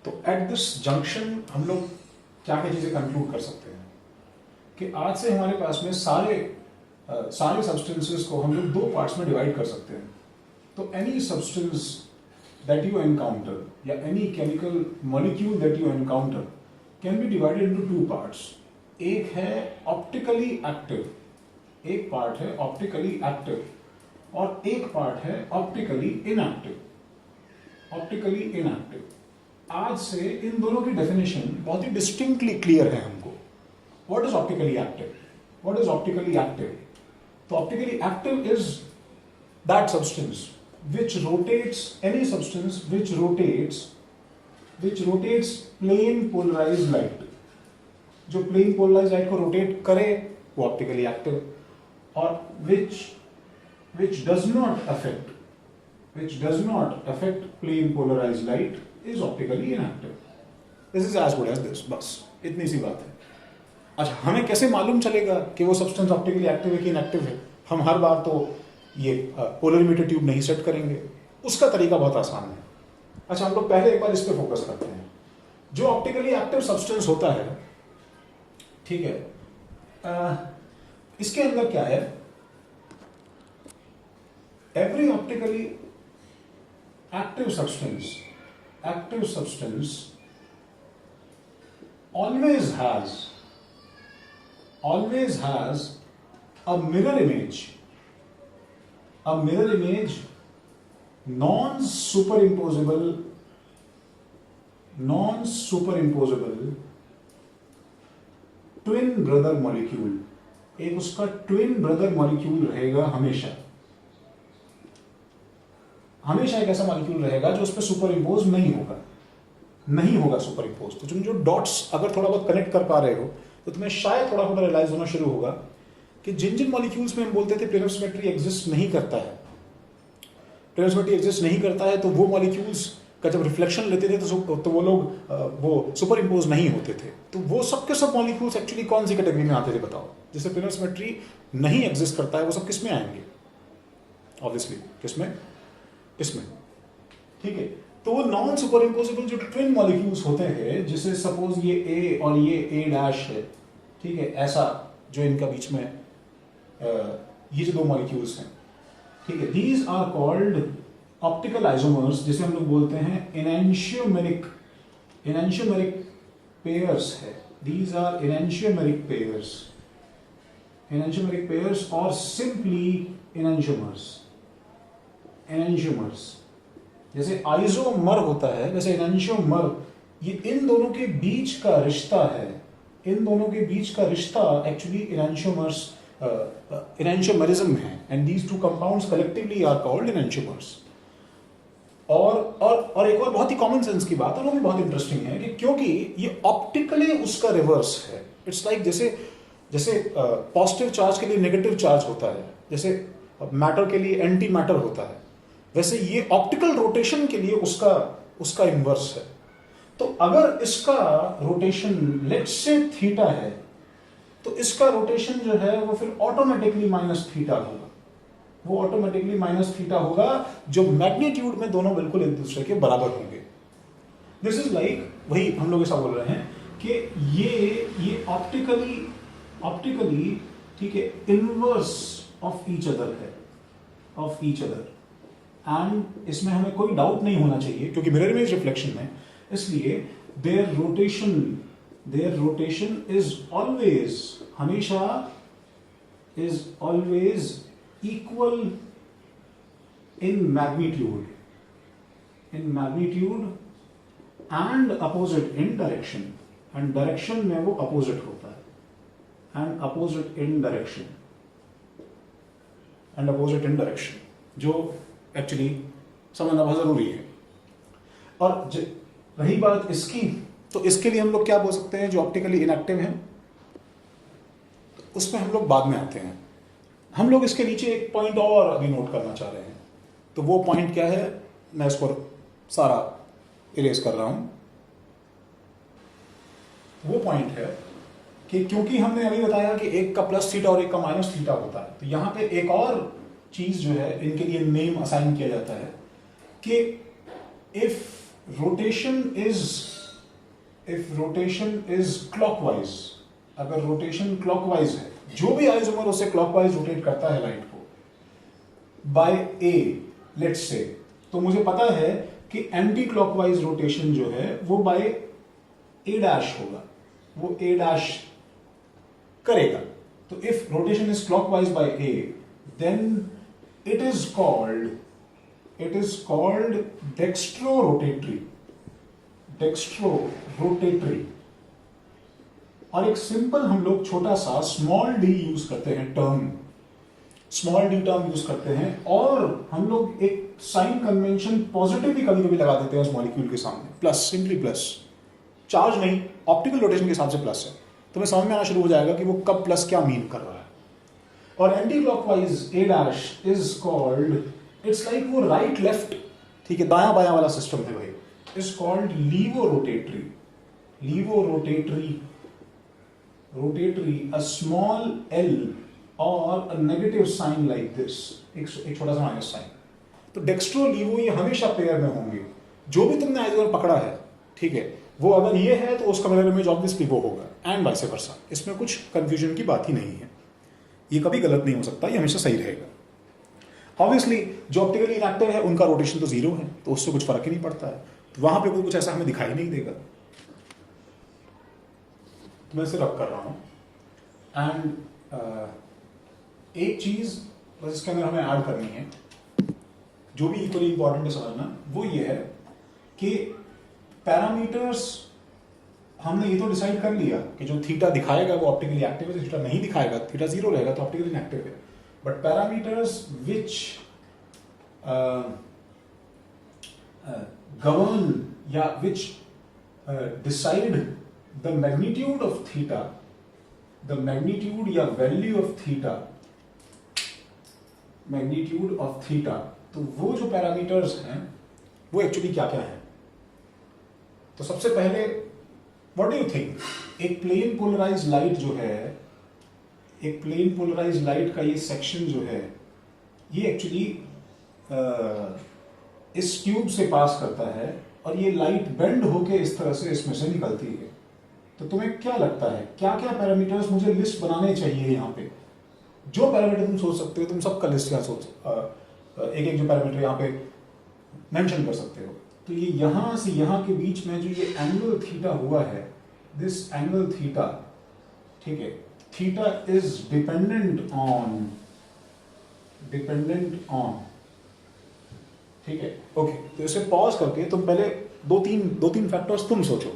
A: तो एट दिस जंक्शन हम लोग क्या क्या चीजें कंक्लूड कर सकते हैं कि आज से हमारे पास में सारे सब्सटेंसेस को हम लोग 2 पार्ट्स में डिवाइड कर सकते हैं। तो any substance that you encounter या any chemical molecule that you encounter can be divided into 2 parts. एक है ऑप्टिकली एक्टिव, एक पार्ट है ऑप्टिकली एक्टिव और एक पार्ट है ऑप्टिकली इनएक्टिव। Optically inactive. आज से इन दोनों की डेफिनेशन बहुत ही डिस्टिंक्टली क्लियर है हमको। What is optically active? What is optically active? तो optically active is that substance which rotates, any substance which rotates plane polarized light। जो प्लेन पोलराइज लाइट को रोटेट करे वो ऑप्टिकली एक्टिव, और which does not affect plane polarized light is optically inactive। This is as good as this। बस इतनी सी बात है। अच्छा, हमें कैसे मालूम चलेगा कि वो सब्सटेंस ऑप्टिकली एक्टिव है कि इनएक्टिव है? हम हर बार तो ये पोलरीमीटर ट्यूब नहीं सेट करेंगे, उसका तरीका बहुत आसान है। अच्छा, हम लोग पहले एक बार इस पे फोकस करते हैं। जो ऑप्टिकली एक्टिव सब्सटेंस होता है, ठीक है, इसके अंदर क्या है? Every optically active substance always has a mirror image non-superimposable twin brother molecule। एक उसका ट्विन ब्रदर मॉलिक्यूल रहेगा हमेशा एक ऐसा मॉलिक्यूल रहेगा जो उस पर सुपर इम्पोज नहीं होगा सुपर इम्पोज। तो तुम जो डॉट्स अगर थोड़ा बहुत कनेक्ट कर पा रहे हो तो तुम्हें शायद थोड़ा थोड़ा रियलाइज होना शुरू होगा कि जिन मॉलिक्यूल्स में हम बोलते थे प्लेनर सिमेट्री एग्जिस्ट नहीं करता है, तो वो मॉलिक्यूल्स का जब रिफ्लेक्शन लेते थे तो वो लोग वो सुपर इम्पोज नहीं होते थे। तो वो सब के सब मॉलिक्यूल्स एक्चुअली कौन सी कैटेगरी में आते थे बताओ? जिससे प्लेनर सिमेट्री नहीं एग्जिस्ट करता है वो सब किस में आएंगे? ऑब्वियसली इसमें, ठीक है। तो वो नॉन सुपर इम्पोजेबल जो ट्विन मॉलिक्यूल्स होते हैं, जिसे सपोज ये ए और ये ए डैश है, ठीक है, ऐसा जो इनका बीच में ये जो दो मॉलिक्यूल्स हैं, ठीक है, these are called optical isomers, जिसे हम लोग बोलते हैं एनेंशियोमेरिक पेयर्स है। दीज आर एनेंशियोमेरिक पेयर्स और सिंपली एनेंशियोमर्स। जैसे आइसोमर होता है वैसे एनेंशियोमर, ये इन दोनों के बीच का रिश्ता है। एक्चुअली एनेंशियोमरिज्म है, and these two compounds collectively are called enantiomers. और एक और बहुत ही कॉमन सेंस की बात, और वो भी बहुत इंटरेस्टिंग है कि क्योंकि ये ऑप्टिकली उसका रिवर्स है। इट्स लाइक जैसे पॉजिटिव चार्ज के लिए नेगेटिव चार्ज होता है, जैसे मैटर के लिए एंटी मैटर होता है, वैसे ये ऑप्टिकल रोटेशन के लिए उसका इन्वर्स है। तो अगर इसका रोटेशन लेट्स से थीटा है, तो इसका रोटेशन जो है वो फिर ऑटोमेटिकली माइनस थीटा होगा, जो मैग्नीट्यूड में दोनों बिल्कुल एक दूसरे के बराबर होंगे। दिस इज लाइक, वही हम लोग ऐसा बोल रहे हैं कि ये ऑप्टिकली ठीक है, inverse of each other and इसमें हमें कोई डाउट नहीं होना चाहिए क्योंकि मिरर इमेज रिफ्लेक्शन है, इसलिए their rotation is always equal in magnitude and opposite in direction, and direction में वो opposite होता है, and opposite in direction, जो actually समझना बहुत जरूरी है। और रही बात इसकी, तो इसके लिए हम लोग क्या बोल सकते हैं? जो ऑप्टिकली इनएक्टिव है उसमें हम लोग बाद में आते हैं। हम लोग इसके नीचे एक पॉइंट और अभी नोट करना चाह रहे हैं। तो वो पॉइंट क्या है, मैं इसको सारा इरेज कर रहा हूं। वो पॉइंट है कि क्योंकि हमने अभी बताया कि एक का प्लस थीटा और एक का माइनस थीटा होता है, तो यहां पे एक और चीज जो है इनके लिए नेम असाइन किया जाता है कि इफ रोटेशन इज क्लॉकवाइज, अगर रोटेशन क्लॉकवाइज है, जो भी आइसोमर उससे क्लॉकवाइज रोटेट करता है लाइट को बाय ए, लेट्स से, तो मुझे पता है कि एंटी क्लॉकवाइज रोटेशन जो है वो बाय ए डैश होगा, वो ए डैश करेगा। तो if rotation is clockwise by A, then it is called dextro rotatory. और एक सिंपल हम लोग छोटा सा स्मॉल डी यूज करते हैं, स्मॉल डी टर्म यूज करते हैं, और हम लोग एक साइन कन्वेंशन पॉजिटिव भी कभी कभी लगा देते हैं उस मॉलिक्यूल के सामने, प्लस, सिंपली प्लस, चार्ज नहीं, ऑप्टिकल रोटेशन के हिसाब से प्लस है। तुम्हें समझ में आना शुरू हो जाएगा कि वो कब प्लस क्या मीन कर रहा है। और anti clockwise A dash is called, it's like वो राइट लेफ्ट, ठीक है, दायां बायां वाला सिस्टम है भाई, is called levo rotatory, a small L और a negative sign like this, एक छोटा सा माइनस साइन। तो डेक्स्ट्रो लीवो ये हमेशा पेयर में होंगे, जो भी तुमने आइसोमर पकड़ा है, ठीक है, वो अगर ये है तो उसका मिरर इमेज ऑब्वियसली वो होगा, एंड वाइस वर्सा। इसमें कुछ कंफ्यूजन की बात ही नहीं है, ये कभी गलत नहीं हो सकता, ये हमेशा सही रहेगा। ऑब्वियसली जो ऑप्टिकली इनएक्टिव है उनका रोटेशन तो जीरो है, तो उससे कुछ फर्क ही नहीं पड़ता है, तो वहां पे कोई कुछ ऐसा हमें दिखाई नहीं देगा। तो मैं इसे रब कर रहा हूं, एंड एक चीज बस इसके अंदर हमें ऐड करनी है, जो भी इक्वली इंपॉर्टेंट है समझना, वो ये है कि पैरामीटर्स हमने ये तो डिसाइड कर लिया कि जो थीटा दिखाएगा वो ऑप्टिकली एक्टिव है, थीटा नहीं दिखाएगा, थीटा जीरो रहेगा तो ऑप्टिकली इनएक्टिव है। बट पैरामीटर्स विच गवर्न या which decide the magnitude of theta, the magnitude या वैल्यू ऑफ थीटा, तो वो जो पैरामीटर्स हैं वो एक्चुअली क्या क्या हैं। तो सबसे पहले व्हाट डू यू थिंक, एक प्लेन पोलराइज लाइट जो है, एक प्लेन पोलराइज लाइट का ये सेक्शन जो है, ये एक्चुअली इस ट्यूब से पास करता है और ये लाइट बेंड होके इस तरह से इसमें से निकलती है। तो तुम्हें क्या लगता है क्या क्या पैरामीटर्स मुझे लिस्ट बनाने चाहिए यहाँ पे? जो पैरामीटर तुम सोच सकते हो तुम सबका लिस्ट यहाँ सोच, एक एक जो पैरामीटर यहाँ पे मेंशन कर सकते हो। तो ये यहाँ से यहाँ के बीच में जो ये एंगल थीटा हुआ है, दिस एंगल थीटा, ठीक है, थीटा इज डिपेंडेंट ऑन, ठीक है, ओके। तो इसे पॉज करके तुम पहले दो तीन फैक्टर्स तुम सोचो,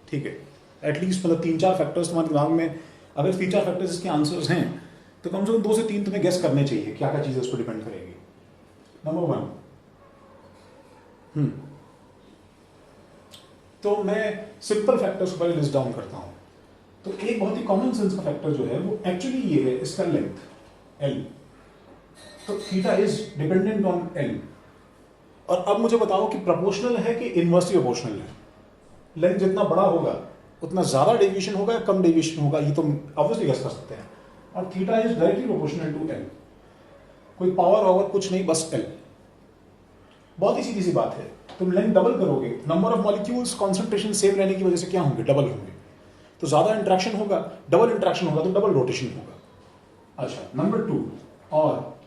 A: ठीक है, एटलीस्ट मतलब 3-4 फैक्टर्स तुम्हारे दिमाग में, अगर 3-4 फैक्टर्स इसके आंसर्स हैं तो कम से कम 2 से 3 तुम्हें गेस करने चाहिए क्या क्या चीजें उस पर डिपेंड करेगी। नंबर 1, तो मैं सिंपल फैक्टर्स पर लिस्ट डाउन करता हूं। तो एक बहुत ही कॉमन सेंस का फैक्टर जो है वो एक्चुअली ये है, इसका लेंथ L। तो theta is dependent on L। और अब मुझे बताओ कि प्रोपोर्शनल है कि इनवर्सली प्रोपोर्शनल है? लेंथ जितना बड़ा होगा उतना ज्यादा डेविएशन होगा या कम डेविएशन होगा, ये तो ऑब्वियसली गेस कर सकते हैं। और theta is directly proportional to L, कोई पावर ओवर कुछ नहीं, बस L। बहुत ही सीधी सी बात है। तुम लेंथ डबल करोगे, number of molecules concentration same रहने की वजह से क्या होंगे, डबल होंगे। तो ज्यादा इंटरेक्शन होगा, डबल इंटरेक्शन होगा तो डबल रोटेशन होगा। अच्छा, नंबर 2, और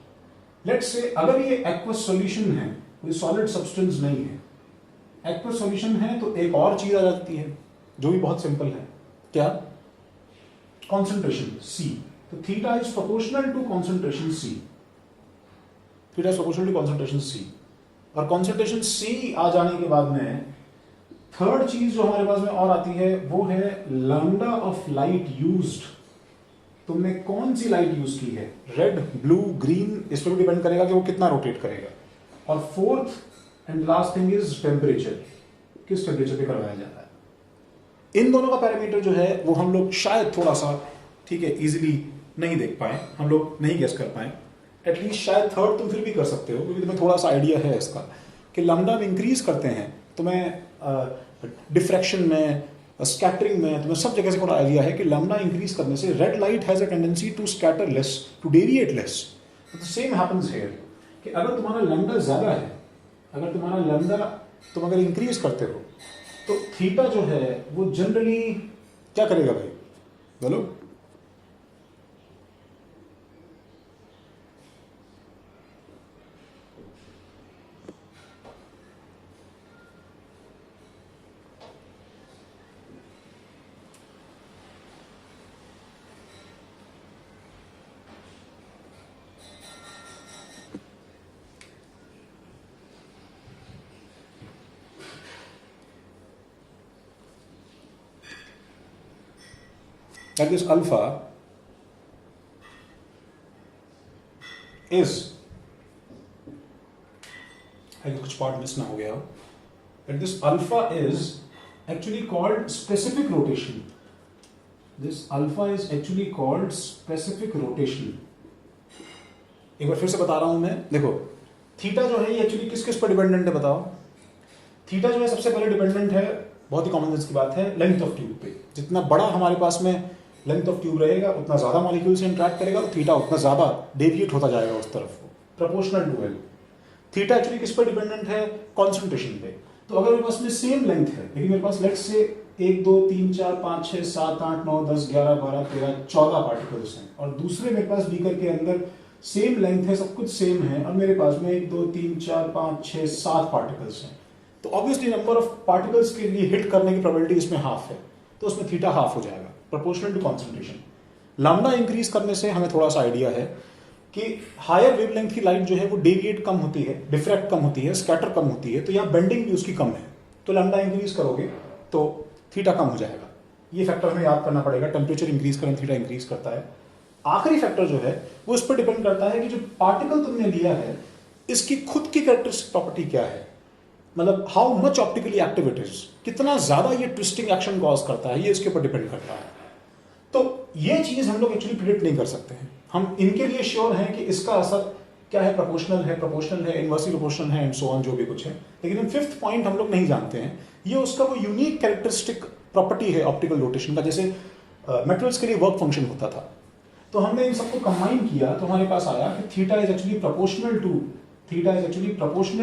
A: लेट्स से अगर ये एक्वस सॉल्यूशन है, कोई सॉलिड सब्सटेंस नहीं है, एक्वस सॉल्यूशन है, तो एक और चीज आ जाती है जो भी बहुत सिंपल है, क्या? Concentration C। तो theta is proportional to concentration C, theta is proportional to concentration C। और कॉन्सेंट्रेशन C आ जाने के बाद में थर्ड चीज जो हमारे पास में और आती है वो है लैम्डा ऑफ लाइट यूज्ड। तुमने कौन सी लाइट यूज की है, रेड, ब्लू, ग्रीन, इस पर भी डिपेंड करेगा कि वो कितना रोटेट करेगा। और fourth and last thing is temperature, किस टेम्परेचर पे करवाया जाता है। इन दोनों का पैरामीटर जो है वो हम लोग शायद थोड़ा सा, ठीक है, इजीली नहीं देख पाए, हम लोग नहीं गेस कर पाए। एटलीस्ट शायद थर्ड तुम फिर भी कर सकते हो क्योंकि तुम्हें थोड़ा सा आइडिया है इसका कि लैम्डा में इंक्रीज करते हैं तुम्हें डिफ्रैक्शन में, स्कैटरिंग में, तुम्हें सब जगह से थोड़ा आइडिया है कि लैम्डा इंक्रीज करने से red light has a tendency to scatter less, to deviate less. The same happens here कि अगर तुम्हारा लैम्डा ज्यादा है, अगर तुम्हारा लैम्डा तुम अगर इंक्रीज करते हो तो थीटा जो है वो जनरली क्या करेगा भाई, बोलो? that this alpha is, अगर कुछ पार्ट मिस ना हो गया हो, that this alpha is actually called specific rotation. This alpha is actually called specific rotation. एक बार फिर से बता रहा हूं मैं, देखो थीटा जो है ये एक्चुअली किस किस पर डिपेंडेंट है बताओ। थीटा जो है सबसे पहले डिपेंडेंट है, बहुत ही कॉमन सेंस की बात है, लेंथ ऑफ ट्यूब पे। जितना बड़ा हमारे पास में लेंथ ऑफ ट्यूब रहेगा उतना ज्यादा मॉलिक्यूल से इंटरेक्ट करेगा, तो थीटा उतना ज्यादा डेविएट होता जाएगा उस तरफ, proportional to L. Theta actually किस पर डिपेंडेंट है, कॉन्सेंट्रेशन पे। तो अगर मेरे पास में सेम लेंथ है लेकिन मेरे पास लेट्स से 1 2 3 4 5 6 7 8 9 10 11 12 13 14 पार्टिकल्स हैं, और दूसरे मेरे पास बीकर के अंदर सेम लेंथ है, सब कुछ सेम है, और मेरे पास में 1 2 3 4 5 6 7 पार्टिकल्स हैं, तो ऑब्वियसली नंबर ऑफ पार्टिकल्स के लिए हिट करने की प्रोबेबिलिटी इसमें हाफ है, तो उसमें थीटा हाफ हो जाएगा, proportional to concentration. Lambda increase करने से हमें थोड़ा सा आइडिया है कि हायर वेवलेंथ की लाइट जो है वो डेविएट कम होती है, डिफ्रैक्ट कम होती है, स्कैटर कम होती है, तो यहाँ बेंडिंग भी उसकी कम है, तो लैम्डा इंक्रीज करोगे तो थीटा कम हो जाएगा। ये फैक्टर हमें याद करना पड़ेगा, टेम्परेचर इंक्रीज करें थीटा इंक्रीज करता है। आखिरी फैक्टर जो है वो इस पर डिपेंड करता है कि जो पार्टिकल तुमने लिया है इसकी खुद की कैरेक्टरिस्टिक प्रॉपर्टी क्या है, मतलब how much optically active it is, कितना ज्यादा ये ट्विस्टिंग एक्शन कॉज करता है, ये इसके ऊपर डिपेंड करता है। तो ये चीज हम लोग एक्चुअली प्रिडिक्ट नहीं कर सकते हैं, हम इनके लिए श्योर हैं कि इसका असर क्या है, प्रोपोर्शनल है, इनवर्सली प्रोपोर्शनल है एंड सो ऑन, जो भी कुछ है। लेकिन हम फिफ्थ पॉइंट हम लोग नहीं जानते हैं, ये उसका वो यूनिक कैरेक्टरिस्टिक प्रॉपर्टी है ऑप्टिकल रोटेशन का, जैसे मेटल्स के लिए वर्क फंक्शन होता था। तो हमने इन सबको कंबाइन किया तो हमारे पास आया कि theta is actually proportional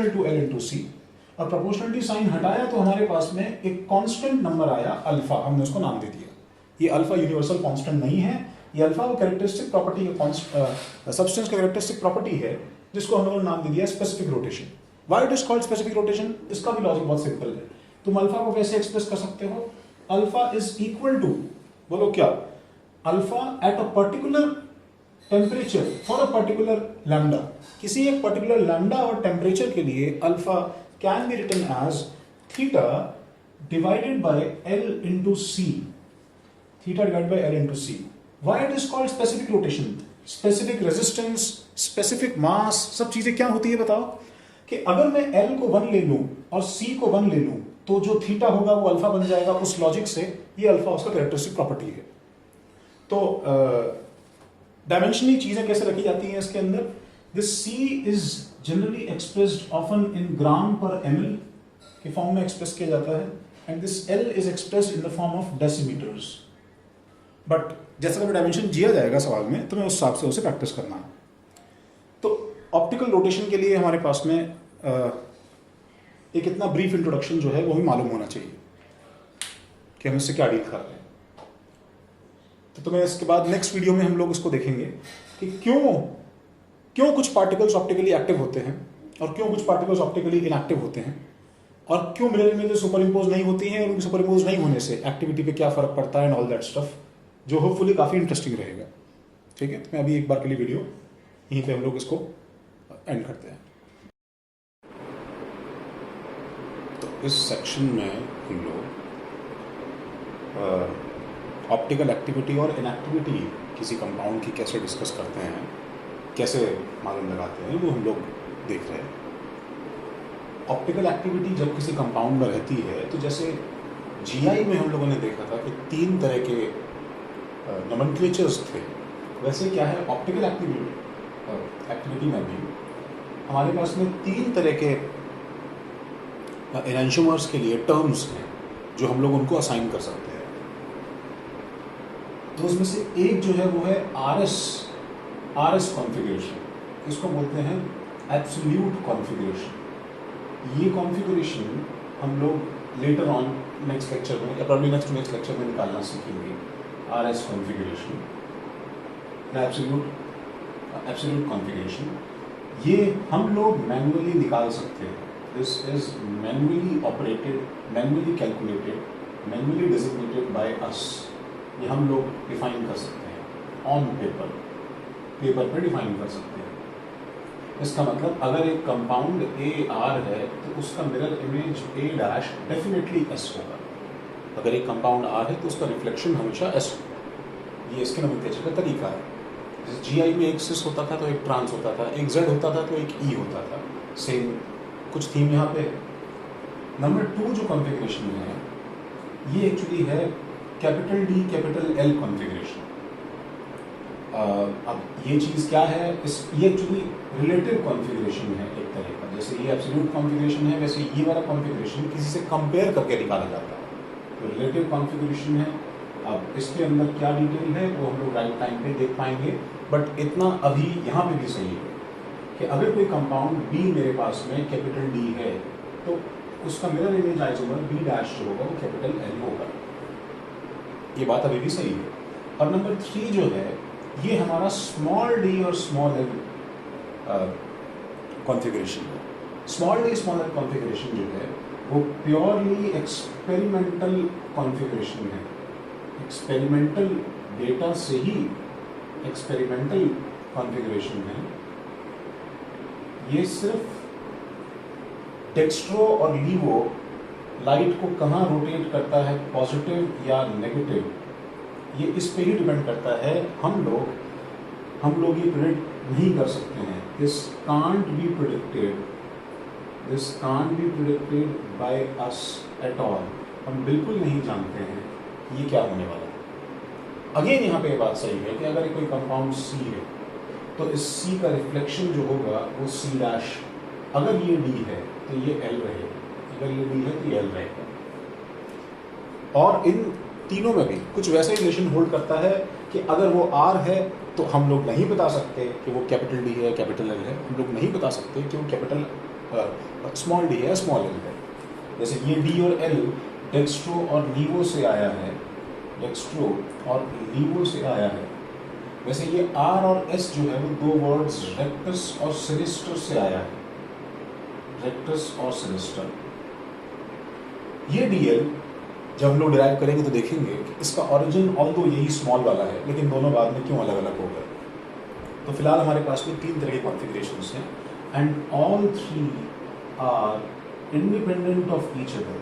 A: to L into C, और प्रोपोर्शनलिटी साइन हटाया तो हमारे पास में एक कांस्टेंट नंबर आया अल्फा, हमने उसको नाम दे दिया। ये अल्फा यूनिवर्सल कांस्टेंट नहीं है, ये अल्फा वो कैरेक्टरिस्टिक प्रॉपर्टी सब्सटेंस का कैरेक्टरिस्टिक प्रॉपर्टी है जिसको हम लोगों ने नाम दे दिया specific rotation. Why it is called specific rotation, इसका भी लॉजिक बहुत सिंपल है। तुम अल्फा को कैसे एक्सप्रेस कर सकते हो, अल्फा इज इक्वल टू, बोलो क्या, alpha at a particular temperature for a particular lambda. किसी एक पर्टिकुलर लैम्डा और टेम्परेचर के लिए alpha can be written as theta divided by L into C, theta divided by L into C. Why it is called specific rotation, specific resistance, specific mass, सब चीजें क्या होती है बताओ, कि अगर मैं एल को 1 ले लूं और सी को 1 ले लूं तो जो थीटा होगा वो अल्फा बन जाएगा। उस लॉजिक से ये अल्फा उसका कैरेक्टरिस्टिक प्रॉपर्टी है। तो डायमेंशनली चीजें कैसे रखी जाती हैं इसके अंदर, this C is generally expressed often in gram per ML के फॉर्म में एक्सप्रेस किया जाता है, and this L is expressed in the form of decimeters. But जैसा कभी डायमेंशन दिया जाएगा सवाल में तो मैं उस हिसाब से उसे प्रैक्टिस करना है। तो ऑप्टिकल रोटेशन के लिए हमारे पास में एक इतना ब्रीफ इंट्रोडक्शन जो है वो भी मालूम होना चाहिए कि हम इससे क्या डील कर रहे हैं। तो तुम्हें इसके बाद नेक्स्ट वीडियो में हम लोग उसको देखेंगे कि क्यों कुछ पार्टिकल्स ऑप्टिकली एक्टिव होते हैं और क्यों कुछ पार्टिकल्स ऑप्टिकली इनएक्टिव होते हैं, और क्यों मिरर इमेजेस सुपर इम्पोज नहीं होती हैं, और उनके सुपर इम्पोज नहीं होने से एक्टिविटी पे क्या फर्क पड़ता है एंड ऑल दैट स्टफ, जो होपफुली काफी इंटरेस्टिंग रहेगा। ठीक है, तो मैं अभी एक बार के लिए वीडियो यहीं पे हम लोग इसको एंड करते हैं। तो इस सेक्शन में हम लोग ऑप्टिकल एक्टिविटी और इनएक्टिविटी किसी कंपाउंड की कैसे डिस्कस करते हैं, कैसे मालूम लगाते हैं, वो हम लोग देख रहे हैं। ऑप्टिकल एक्टिविटी जब किसी कंपाउंड में रहती है तो जैसे जीआई में हम लोगों ने देखा था कि 3 तरह के नोमेनक्लेचर्स थे, वैसे क्या है ऑप्टिकल एक्टिविटी में भी हमारे पास में 3 तरह के एनेंशियोमर्स के लिए टर्म्स हैं जो हम लोग उनको असाइन कर सकते हैं। तो उसमें से एक जो है वो है आरएस कॉन्फ़िगरेशन, इसको बोलते हैं एब्सोल्यूट कॉन्फ़िगरेशन। ये कॉन्फ़िगरेशन हम लोग लेटर ऑन नेक्स्ट लेक्चर में या प्रॉब्ली नेक्स्ट लेक्चर में निकालना सीखेंगे। आरएस कॉन्फ़िगरेशन, एब्सोल्यूट कॉन्फ़िगरेशन, ये हम लोग मैन्युअली निकाल सकते हैं। This is manually operated, manually calculated, manually designated by us. ये हम लोग डिफाइन कर सकते हैं ऑन पेपर पे डिफाइन कर सकते हैं। इसका मतलब अगर एक कंपाउंड ए आर है तो उसका mirror image A dash definitely S होगा। अगर एक कंपाउंड आर है तो उसका रिफ्लेक्शन हमेशा एस होगा। ये इसके नोमेनक्लेचर का तरीका है। जैसे GI में एक सिस होता था तो एक ट्रांस होता था, एक Z होता था तो एक E होता था। सेम कुछ थीम यहाँ पे। नंबर 2 जो कॉन्फ़िगरेशन है ये एक्चुअली है capital D capital L configuration. अब ये चीज़ क्या है, ये एक्चुअली रिलेटिव कॉन्फ़िगरेशन है एक तरह का। जैसे ये एब्सोल्यूट कॉन्फ़िगरेशन है, वैसे ये वाला कॉन्फ़िगरेशन किसी से कंपेयर करके निकाला जाता है, तो रिलेटिव कॉन्फ़िगरेशन है। अब इसके अंदर क्या डिटेल है वो हम लोग राइट टाइम पे देख पाएंगे, बट इतना अभी यहाँ पे भी सही है कि अगर कोई कंपाउंड B मेरे पास में कैपिटल D है तो उसका mirror image isomer B dash जो होगा वो कैपिटल L होगा। ये बात अभी भी सही है। और नंबर 3 जो है ये हमारा स्मॉल d और स्मॉल l कॉन्फ़िगरेशन है। Small d small l configuration जो है वो प्योरली एक्सपेरिमेंटल कॉन्फ़िगरेशन है। एक्सपेरिमेंटल डेटा से ही एक्सपेरिमेंटल कॉन्फ़िगरेशन है। ये सिर्फ डेक्स्ट्रो और लीवो लाइट को कहाँ रोटेट करता है, पॉजिटिव या नेगेटिव, ये इस पे ही डिपेंड करता है। हम लोग ये प्रिडिक्ट नहीं कर सकते हैं। This can't be predicted by us at all. हम बिल्कुल नहीं जानते हैं ये क्या होने वाला है। अगेन यहाँ पे ये बात सही है कि अगर कोई कंपाउंड C है तो इस C का रिफ्लेक्शन जो होगा वो C डैश, अगर ये D है तो ये L रहेगा, अगर ये D है तो ये L रहेगा। और इन तीनों में भी कुछ वैसा ही रिलेशन होल्ड करता है कि अगर वो R है तो हम लोग नहीं बता सकते कि वो कैपिटल D है कैपिटल L है। हम लोग नहीं बता सकते कि वो कैपिटल स्मॉल d है स्मॉल l है। जैसे ये D और L डेक्स्ट्रो और लीवो से आया है, डेक्स्ट्रो और लीवो से आया है। वैसे ये R और S जो है वो दो वर्ड्स रेक्टस और सिनिस्टर से आया है, रेक्टस और सिनिस्टर। ये DL जब हम लोग डिराइव करेंगे तो देखेंगे कि इसका ओरिजिन ऑल्दो यही स्मॉल वाला है, लेकिन दोनों बाद में क्यों अलग अलग हो गए। तो फिलहाल हमारे पास में 3 तरह के कॉन्फ़िगरेशंस हैं and all 3 are independent of each other.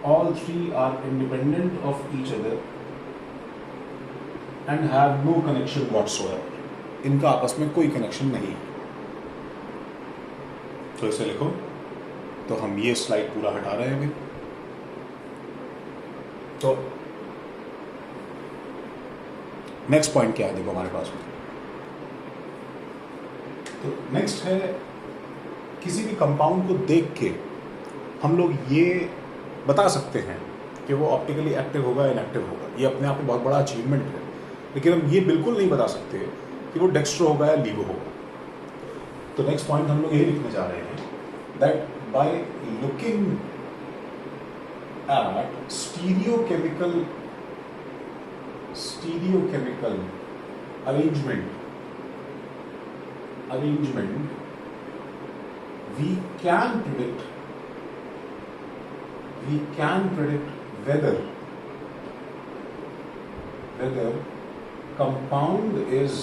A: All 3 are independent of each other and have no connection whatsoever. इनका आपस में कोई कनेक्शन नहीं है। तो इसे लिखो। तो हम ये स्लाइड पूरा हटा रहे हैं अभी। तो नेक्स्ट पॉइंट क्या है, देखो हमारे पास में। तो नेक्स्ट है किसी भी कंपाउंड को देख के हम लोग ये बता सकते हैं कि वो ऑप्टिकली एक्टिव होगा इनएक्टिव होगा। ये अपने आप में बहुत बड़ा अचीवमेंट है, लेकिन हम ये बिल्कुल नहीं बता सकते कि वो डेक्स्ट्रो होगा या लीवो होगा। तो नेक्स्ट पॉइंट हम लोग यही लिखने जा रहे हैं that by looking at stereochemical arrangement we can predict whether compound is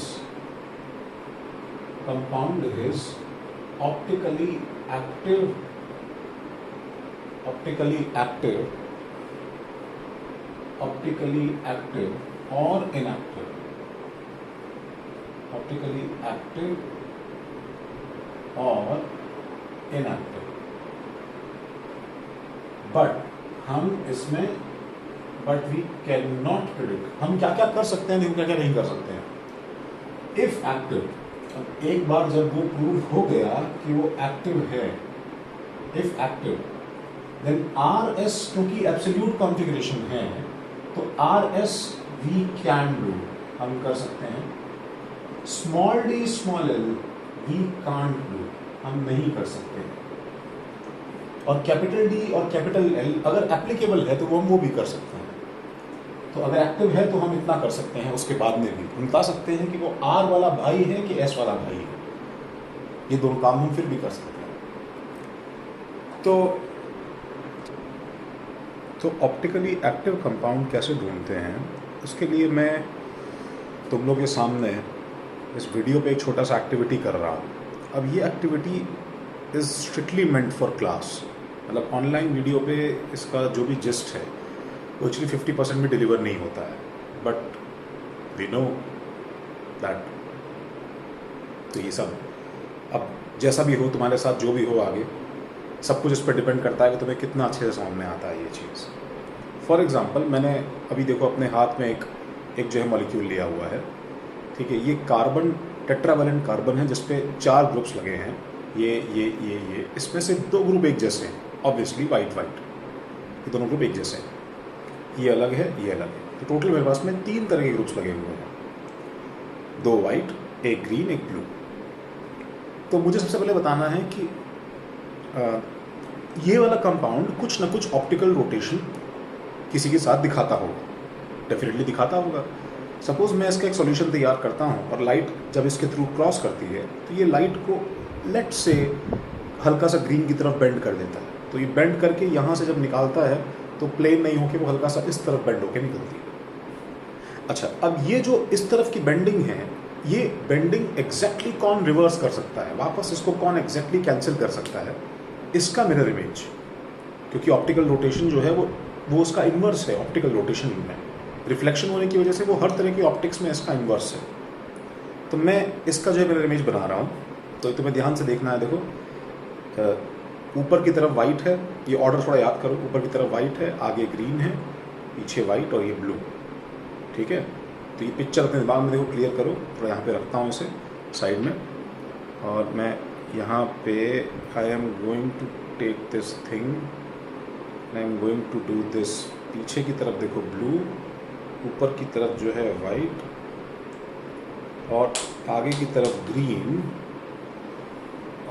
A: optically active or inactive, optically active or inactive। But हम इसमें we cannot predict, हम क्या क्या कर सकते हैं लेकिन क्या क्या नहीं कर सकते हैं। इफ एक्टिव, एक बार जब वो प्रूव हो गया कि वो एक्टिव है, इफ एक्टिव देन RS क्योंकि एब्सोल्यूट कॉन्फ़िगरेशन है तो RS वी कैन डू, हम कर सकते हैं। Small d small l we can't do, हम नहीं कर सकते हैं। और कैपिटल D और कैपिटल L अगर एप्लीकेबल है तो वो भी कर सकते हैं। तो अगर एक्टिव है तो हम इतना कर सकते हैं, उसके बाद में भी हम बता सकते हैं कि वो R वाला भाई है कि S वाला भाई है। ये दोनों काम हम फिर भी कर सकते हैं। तो ऑप्टिकली एक्टिव कंपाउंड कैसे ढूंढते हैं, उसके लिए मैं तुम लोग के सामने इस वीडियो पे एक छोटा सा एक्टिविटी कर रहा हूँ। अब ये activity is strictly meant for class, मतलब ऑनलाइन वीडियो पे इसका जो भी जिस्ट है वो एक्चुअली 50% में डिलीवर नहीं होता है। But we know that. तो ये सब अब जैसा भी हो, तुम्हारे साथ जो भी हो आगे, सब कुछ इस पर डिपेंड करता है कि तुम्हें कितना अच्छे से समझ में आता है ये चीज़। फॉर एग्जांपल, मैंने अभी देखो अपने हाथ में एक जो है मॉलिक्यूल लिया हुआ है, ठीक है। ये कार्बन, टेट्रावैलेंट कार्बन है, जिसपे 4 ग्रुप्स लगे हैं, ये इसमें से 2 ग्रुप एक जैसे हैं, ऑब्वियसली वाइट वाइट, ये दोनों ग्रुप एक जैसे हैं। ये अलग है, ये अलग है, तो टोटल मेरे पास में 3 तरह के ग्रुप्स लगे हुए हैं, 2 वाइट, एक ग्रीन, एक ब्लू। तो मुझे सबसे पहले बताना है कि ये वाला कंपाउंड कुछ ना कुछ ऑप्टिकल रोटेशन किसी के साथ दिखाता होगा, डेफिनेटली दिखाता होगा। सपोज मैं इसका एक सॉल्यूशन तैयार करता हूँ और लाइट जब इसके थ्रू क्रॉस करती है तो ये लाइट को लेट से हल्का सा ग्रीन की तरफ बेंड कर देता है। तो ये बेंड करके यहाँ से जब निकालता है तो प्लेन नहीं होकर वो हल्का सा इस तरफ बेंड होकर निकलती है। अच्छा, अब ये जो इस तरफ की बेंडिंग है, ये बेंडिंग एग्जैक्टली कौन रिवर्स कर सकता है, वापस इसको कौन एग्जैक्टली कैंसिल कर सकता है? इसका मिरर इमेज, क्योंकि ऑप्टिकल रोटेशन जो है वो उसका इन्वर्स है। ऑप्टिकल रोटेशन में रिफ्लेक्शन होने की वजह से वो हर तरह की ऑप्टिक्स में इसका इन्वर्स है। तो मैं इसका जो है मिरर इमेज बना रहा हूँ, तो तुम्हें ध्यान से देखना है। देखो, ऊपर की तरफ वाइट है, ये ऑर्डर थोड़ा याद करो, ऊपर की तरफ वाइट है, आगे ग्रीन है, पीछे वाइट और ये ब्लू, ठीक है। तो ये पिक्चर अपने दिमाग में देखो, क्लियर करो। थोड़ा यहाँ पे रखता हूँ इसे साइड में, और मैं यहाँ पे I am going to take this thing, I am going to do this. पीछे की तरफ देखो ब्लू, ऊपर की तरफ जो है वाइट, और आगे की तरफ ग्रीन,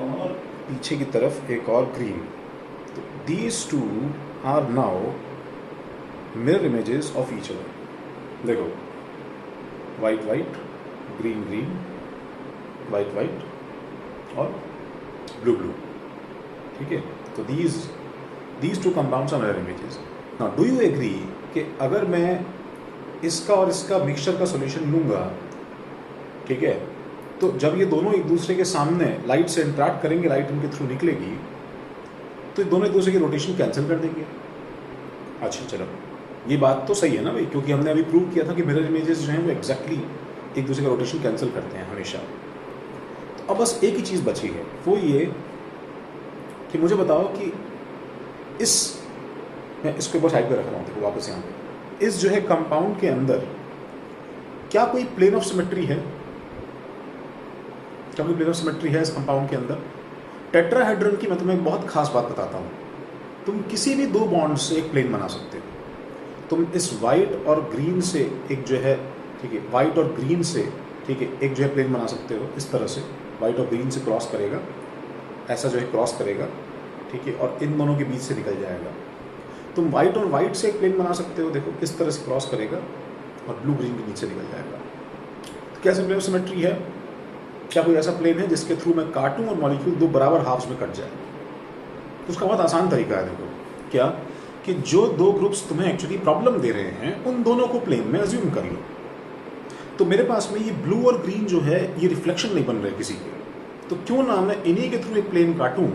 A: और पीछे की तरफ एक और ग्रीन। तो these two are now mirror images of each other. देखो, white white, green green, white white और ब्लू ब्लू, ठीक है। तो these two compounds are mirror images. Now do you agree कि अगर मैं इसका और इसका मिक्सचर का सॉल्यूशन लूँगा, ठीक है, तो जब ये दोनों एक दूसरे के सामने लाइट से इंटरेक्ट करेंगे, लाइट इनके थ्रू निकलेगी, तो ये दोनों एक दूसरे की रोटेशन कैंसिल कर देंगे। अच्छा चलो, ये बात तो सही है ना भाई, क्योंकि हमने अभी प्रूव किया था कि मिरर इमेजेस जो हैं वो एग्जैक्टली एक दूसरे का रोटेशन कैंसिल करते हैं हमेशा। तो अब बस एक ही चीज़ बची है, वो ये कि मुझे बताओ कि मैं इसको एक बार साइड पे रख रहा हूँ, देखो वापस यहाँ पे, इस जो है कंपाउंड के अंदर क्या कोई प्लेन ऑफ सिमेट्री है? क्या कोई प्लेन ऑफ सिमेट्री है इस कंपाउंड के अंदर? टेट्राहेड्रन की मैं तुम्हें एक बहुत खास बात बताता हूँ। तुम किसी भी 2 बॉन्ड से एक प्लेन बना सकते हो। तुम इस वाइट और ग्रीन से एक जो है, ठीक है, वाइट और ग्रीन से, ठीक है, एक जो है प्लेन बना सकते हो। इस तरह से वाइट और ग्रीन से क्रॉस करेगा, ऐसा जो है क्रॉस करेगा, ठीक है, और इन दोनों के बीच से निकल जाएगा। तुम वाइट और वाइट से एक प्लेन बना सकते हो, देखो इस तरह से क्रॉस करेगा और ब्लू ग्रीन के नीचे निकल जाएगा। तो क्या प्लेन ऑफ सिमेट्री है? क्या कोई ऐसा प्लेन है जिसके थ्रू मैं काटूं और मॉलिक्यूल 2 बराबर हाफ्स में कट जाए? तो उसका बहुत आसान तरीका है। देखो क्या, कि जो 2 ग्रुप्स तुम्हें एक्चुअली प्रॉब्लम दे रहे हैं, उन दोनों को प्लेन में अज्यूम कर लो। तो मेरे पास में ये ब्लू और ग्रीन जो है, ये रिफ्लेक्शन नहीं बन रहे किसी के, तो क्यों ना मैं इन्हीं के थ्रू एक प्लेन काटूं,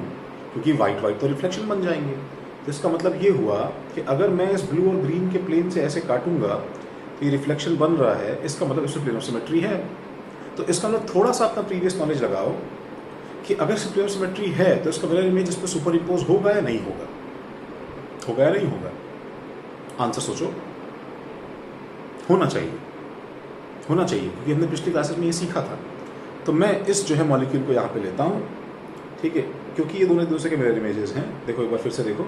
A: क्योंकि वाइट वाइट तो रिफ्लेक्शन बन जाएंगे। तो इसका मतलब ये हुआ कि अगर मैं इस ब्लू और ग्रीन के प्लेन से ऐसे काटूंगा तो ये रिफ्लेक्शन बन रहा है, इसका मतलब इसमें प्लेन ऑफ सिमेट्री है। तो इसका मतलब थोड़ा सा अपना प्रीवियस नॉलेज लगाओ कि अगर इसमें प्लेन ऑफ सिमेट्री है तो इसका मिरर इमेज इस पर सुपर इम्पोज होगा या नहीं होगा? होगा या नहीं होगा? आंसर सोचो। होना चाहिए, होना चाहिए, क्योंकि हमने पिछली क्लासेस में ये सीखा था। तो मैं इस जो है मॉलिक्यूल को यहाँ पे लेता हूँ, ठीक है, क्योंकि ये दोनों एक दूसरे के मिरर इमेजेस हैं। देखो एक बार फिर से देखो,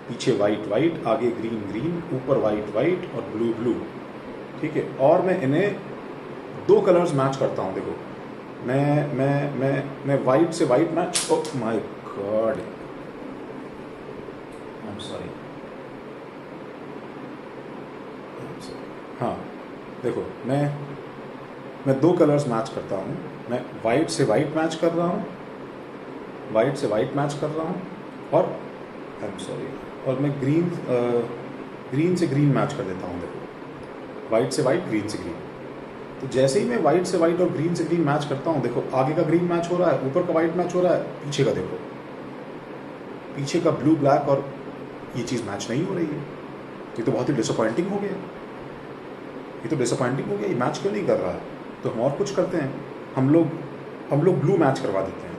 A: पीछे वाइट वाइट, आगे ग्रीन ग्रीन, ऊपर वाइट वाइट और ब्लू ब्लू, ठीक है। और मैं इन्हें 2 कलर्स मैच करता हूँ। देखो मैं वाइट से white match, oh my God, I am sorry, हाँ देखो, मैं 2 कलर्स मैच करता हूँ। मैं वाइट से वाइट मैच कर रहा हूँ, वाइट से वाइट मैच कर रहा हूँ, और आई एम सॉरी, और मैं ग्रीन से ग्रीन मैच कर देता हूँ। देखो वाइट से वाइट, ग्रीन से ग्रीन। तो जैसे ही मैं वाइट से वाइट और ग्रीन से ग्रीन मैच करता हूँ, देखो आगे का ग्रीन मैच हो रहा है, ऊपर का वाइट मैच हो रहा है, पीछे का देखो, पीछे का ब्लू ब्लैक, और ये चीज़ मैच नहीं हो रही है। ये तो बहुत ही डिसअपॉइंटिंग हो गया। ये तो डिसअपॉइंटिंग हो गया, ये मैच क्यों नहीं कर रहा है, तो हम और कुछ करते हैं, हम लोग ब्लू मैच करवा देते हैं।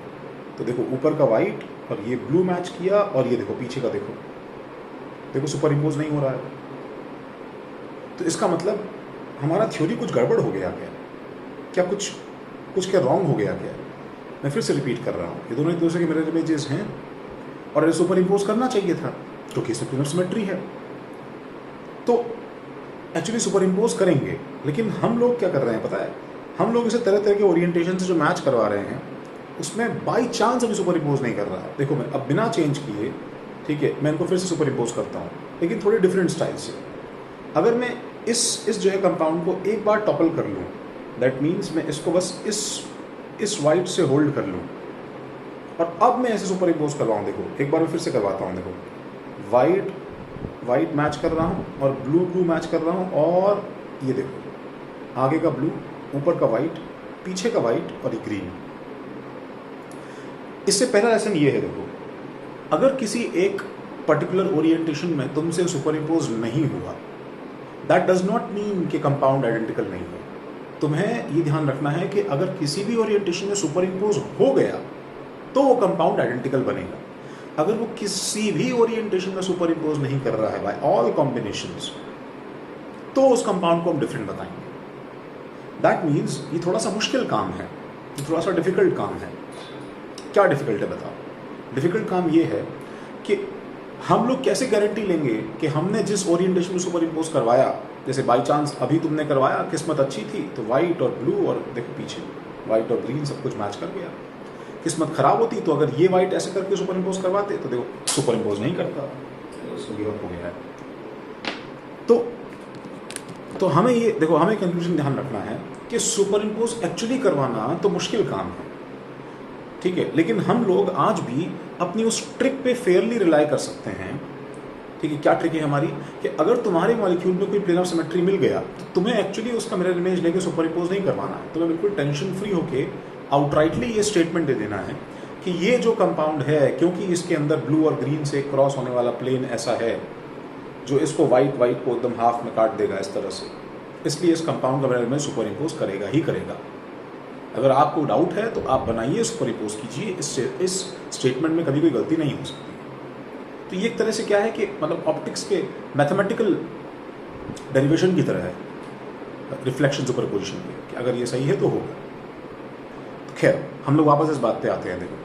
A: तो देखो ऊपर का वाइट और ये ब्लू मैच किया, और ये देखो पीछे का देखो सुपर इम्पोज नहीं हो रहा है। तो इसका मतलब हमारा थ्योरी कुछ गड़बड़ हो गया क्या, कुछ क्या रॉन्ग हो गया क्या? मैं फिर से रिपीट कर रहा हूँ, ये दोनों एक दूसरे के मिरर इमेजेस हैं और इन्हें सुपर इम्पोज करना चाहिए था क्योंकि इसमें प्लेन ऑफ सिमेट्री है। तो एक्चुअली सुपर इम्पोज करेंगे, लेकिन हम लोग क्या कर रहे हैं पता है, हम लोग इसे तरह तरह के ओरिएंटेशन से जो मैच करवा रहे हैं उसमें बाई चांस अभी सुपर इम्पोज नहीं कर रहा है। देखो मैं अब बिना चेंज किए, ठीक है, मैं इनको फिर से सुपर इम्पोज करता हूँ, लेकिन थोड़े डिफरेंट स्टाइल से। अगर मैं इस जो है कंपाउंड को एक बार टॉपल कर लूँ, दैट मीन्स मैं इसको बस इस वाइट से होल्ड कर लूँ और अब मैं ऐसे सुपर इम्पोज करवाऊँ। देखो एक बार मैं फिर से करवाता हूँ, देखो वाइट मैच कर रहा हूँ और ब्लू मैच कर रहा हूँ, और ये देखो आगे का ब्लू, ऊपर का वाइट, पीछे का वाइट और ये ग्रीन। इससे पहला लेसन ये है, देखो अगर किसी एक पर्टिकुलर ओरिएंटेशन में तुमसे सुपर इम्पोज नहीं हुआ, दैट डज नॉट मीन कि कंपाउंड आइडेंटिकल नहीं है। तुम्हें ये ध्यान रखना है कि अगर किसी भी ओरिएंटेशन में सुपर इम्पोज हो गया तो वो कंपाउंड आइडेंटिकल बनेगा। अगर वो किसी भी ओरिएंटेशन में सुपर इम्पोज नहीं कर रहा है बाय ऑल कॉम्बिनेशंस, तो उस कंपाउंड को हम डिफरेंट बताएंगे। दैट मीन्स ये थोड़ा सा मुश्किल काम है, ये थोड़ा सा डिफिकल्ट काम है। क्या डिफिकल्ट है बताओ? डिफिकल्ट काम ये है कि हम लोग कैसे गारंटी लेंगे कि हमने जिस ओरिएंटेशन में सुपर इम्पोज करवाया, जैसे बाई चांस अभी तुमने करवाया, किस्मत अच्छी थी तो वाइट और ब्लू और देखो पीछे वाइट और ग्रीन सब कुछ मैच कर गया। किस्मत खराब होती तो अगर ये वाइट ऐसे करके सुपर इम्पोज करवाते तो देखो सुपर इम्पोज नहीं करता, उसको गिव अप हो गया है। तो हमें ये देखो, हमें कंक्लूजन ध्यान रखना है कि सुपर इम्पोज एक्चुअली करवाना तो मुश्किल काम है, ठीक है, लेकिन हम लोग आज भी अपनी उस ट्रिक पे फेयरली रिलाई कर सकते हैं। ठीक है, क्या ट्रिक है हमारी कि अगर तुम्हारे मॉलिक्यूल में कोई प्लेन ऑफ सिमेट्री मिल गया तो तुम्हें एक्चुअली उसका मिरर इमेज लेके सुपर इम्पोज नहीं करवाना है। तुम्हें बिल्कुल टेंशन फ्री होके आउटराइटली ये स्टेटमेंट दे देना है कि ये जो कंपाउंड है, क्योंकि इसके अंदर ब्लू और ग्रीन से क्रॉस होने वाला प्लेन ऐसा है जो इसको वाइट को एकदम हाफ में काट देगा इस तरह से, इसलिए इस कंपाउंड का मिरर इमेज सुपर इम्पोज करेगा ही करेगा। अगर आपको डाउट है तो आप बनाइए, सुपर इम्पोज कीजिए, इस स्टेटमेंट में कभी कोई गलती नहीं हो सकती। तो ये एक तरह से क्या है कि मतलब ऑप्टिक्स के मैथमेटिकल डेरिवेशन की तरह है, रिफ्लेक्शन सुपरपोजिशन की, कि अगर ये सही है तो होगा। तो खैर हम लोग वापस इस बात पे आते हैं, देखो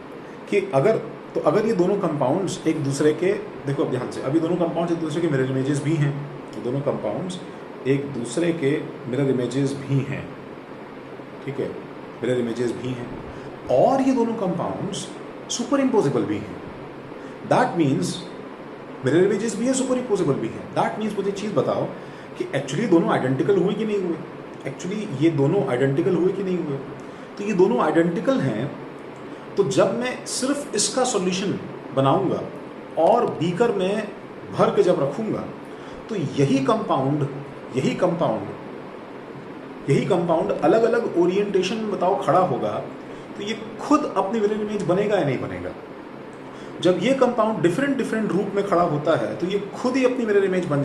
A: कि अगर ये दोनों कंपाउंड्स एक दूसरे के, देखो अब ध्यान से, अभी दोनों कंपाउंड्स एक दूसरे के मिरर इमेजेस भी हैं, तो दोनों कंपाउंड्स एक दूसरे के मिरर इमेजेस भी हैं, ठीक है, मिरर इमेजेस भी हैं, और ये दोनों कंपाउंड्स सुपर इम्पोजेबल भी हैं। दैट मीन्स मिरर इमेजेस भी है, सुपर इम्पोजेबल भी है। दैट मीन्स मुझे चीज़ बताओ कि एक्चुअली दोनों आइडेंटिकल हुए कि नहीं हुए, एक्चुअली ये दोनों आइडेंटिकल हुए कि नहीं हुए। तो ये दोनों आइडेंटिकल हैं, तो जब मैं सिर्फ इसका सॉल्यूशन बनाऊंगा और बीकर में भर के जब रखूंगा तो यही कंपाउंड अलग अलग ओरिएंटेशन में बताओ खड़ा होगा, तो ये खुद अपनी मिरर इमेज बनेगा या नहीं बनेगा? जब ये कंपाउंड डिफरेंट रूप में खड़ा होता है तो ये खुद ही अपनी मिरर इमेज बन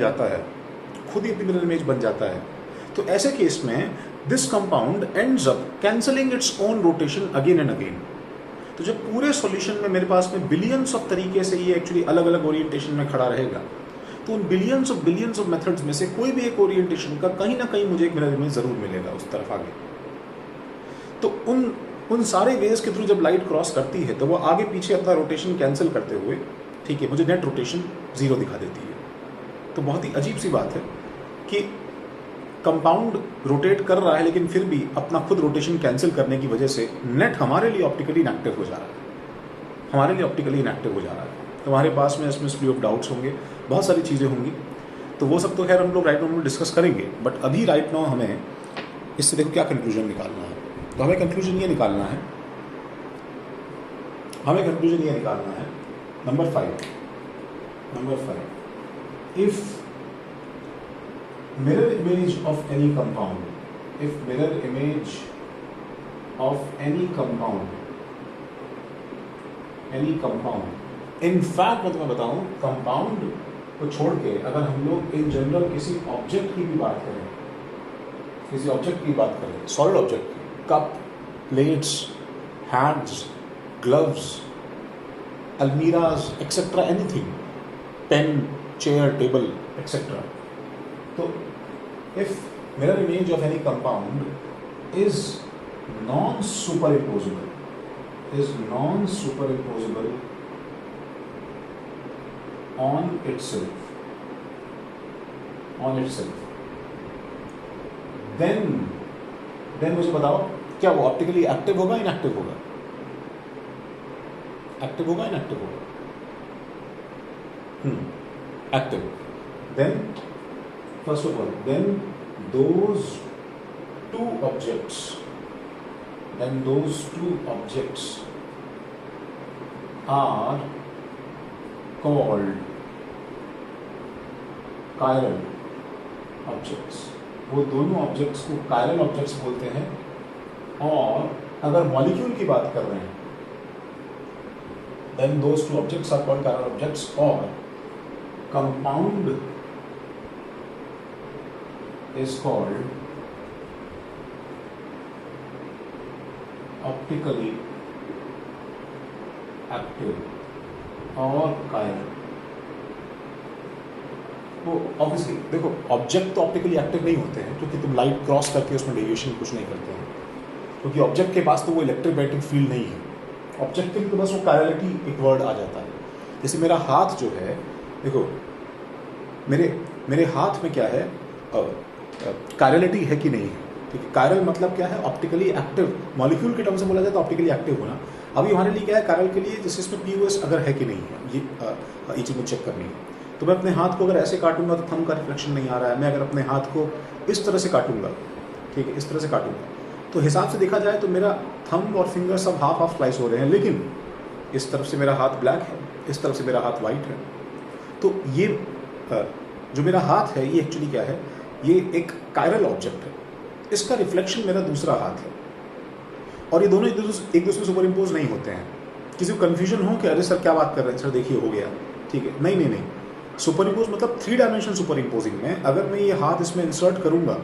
A: जाता है, तो ऐसे केस में this compound ends up cancelling its own rotation again and again. तो जब पूरे सॉल्यूशन में मेरे पास में बिलियंस ऑफ तरीके से ये एक्चुअली अलग अलग ओरिएंटेशन में खड़ा रहेगा, तो उन बिलियंस ऑफ मेथड्स में से कोई भी एक ओरिएंटेशन का कहीं ना कहीं मुझे एक मिरर इमेज जरूर मिलेगा उस तरफ आगे। तो उन सारे वेज के थ्रू जब लाइट क्रॉस करती है तो वो आगे पीछे अपना रोटेशन कैंसिल करते हुए, ठीक है, मुझे नेट रोटेशन 0 दिखा देती है। तो बहुत ही अजीब सी बात है कि कंपाउंड रोटेट कर रहा है लेकिन फिर भी अपना खुद रोटेशन कैंसिल करने की वजह से नेट हमारे लिए ऑप्टिकली इनएक्टिव हो जा रहा है। तुम्हारे पास में इसमें स्प्ली ऑफ डाउट्स होंगे, बहुत सारी चीज़ें होंगी, तो वो सब तो खैर हम लोग राइट नाउ में डिस्कस करेंगे। बट अभी राइट नाउ हमें इससे देखो क्या कंक्लूजन निकालना है। तो हमें कंक्लूजन ये निकालना है, number 5, if mirror image of any compound, in fact मैं तुम्हें बताऊं, कंपाउंड को छोड़ के अगर हम लोग इन जनरल किसी ऑब्जेक्ट की भी बात करें, किसी ऑब्जेक्ट की बात करें, सॉलिड ऑब्जेक्ट की, कप, प्लेट्स, हैंड्स, ग्लव्स, अलमीराज etcetera, anything, pen, chair, table etcetera. तो if mirror image of any compound is non superimposable, on itself, then मुझे बताओ क्या वो ऑप्टिकली एक्टिव होगा, इनएक्टिव होगा? एक्टिव होगा, इनएक्टिव होगा? Active. Then first of all, then those two objects are called chiral objects. वो दोनों ऑब्जेक्ट्स को chiral objects बोलते हैं. और अगर मॉलिक्यूल की बात कर रहे हैं, then those two objects are called chiral objects. और compound is called optically active और chiral. तो ऑब्वियसली देखो, ऑब्जेक्ट तो ऑप्टिकली एक्टिव नहीं होते हैं क्योंकि तुम लाइट क्रॉस करके उसमें डेविएशन कुछ नहीं करते हैं, क्योंकि ऑब्जेक्ट के पास तो वो इलेक्ट्रोमैग्नेटिक फील्ड नहीं है. ऑब्जेक्ट के लिए तो बस वो कायरलिटी एक वर्ड आ जाता है. जैसे मेरा हाथ जो है, देखो मेरे हाथ में क्या है, कायरलिटी है कि नहीं है. ठीक है, कायरल मतलब क्या है? Optically active. मॉलिक्यूल के टर्म से बोला जाए तो ऑप्टिकली एक्टिव होना. अभी हमारे लिए क्या है कायरल के लिए, जैसे इसमें पीओएस अगर है कि नहीं है, ये चीज़ मुझे चेक करनी है. तो मैं अपने हाथ को अगर ऐसे काटूंगा तो थंब का रिफ्लेक्शन नहीं आ रहा है. मैं अगर अपने हाथ को इस तरह से काटूंगा, ठीक है, इस तरह से काटूंगा, तो हिसाब से देखा जाए तो मेरा थंब और फिंगर सब हाफ हाफ स्लाइस हो रहे हैं, लेकिन इस तरफ से मेरा हाथ ब्लैक है, इस तरफ से मेरा हाथ वाइट है. तो ये जो मेरा हाथ है ये एक्चुअली क्या है, ये एक कायरल ऑब्जेक्ट है. इसका रिफ्लेक्शन मेरा दूसरा हाथ है, और ये दोनों एक दूसरे से सुपर इम्पोज नहीं होते हैं. किसी को कन्फ्यूजन हो कि अरे सर क्या बात कर रहे हैं सर, देखिए हो गया, ठीक है. नहीं, सुपर इम्पोज मतलब 3 डायमेंशन सुपर इम्पोजिंग में. अगर मैं ये हाथ इसमें इंसर्ट करूंगा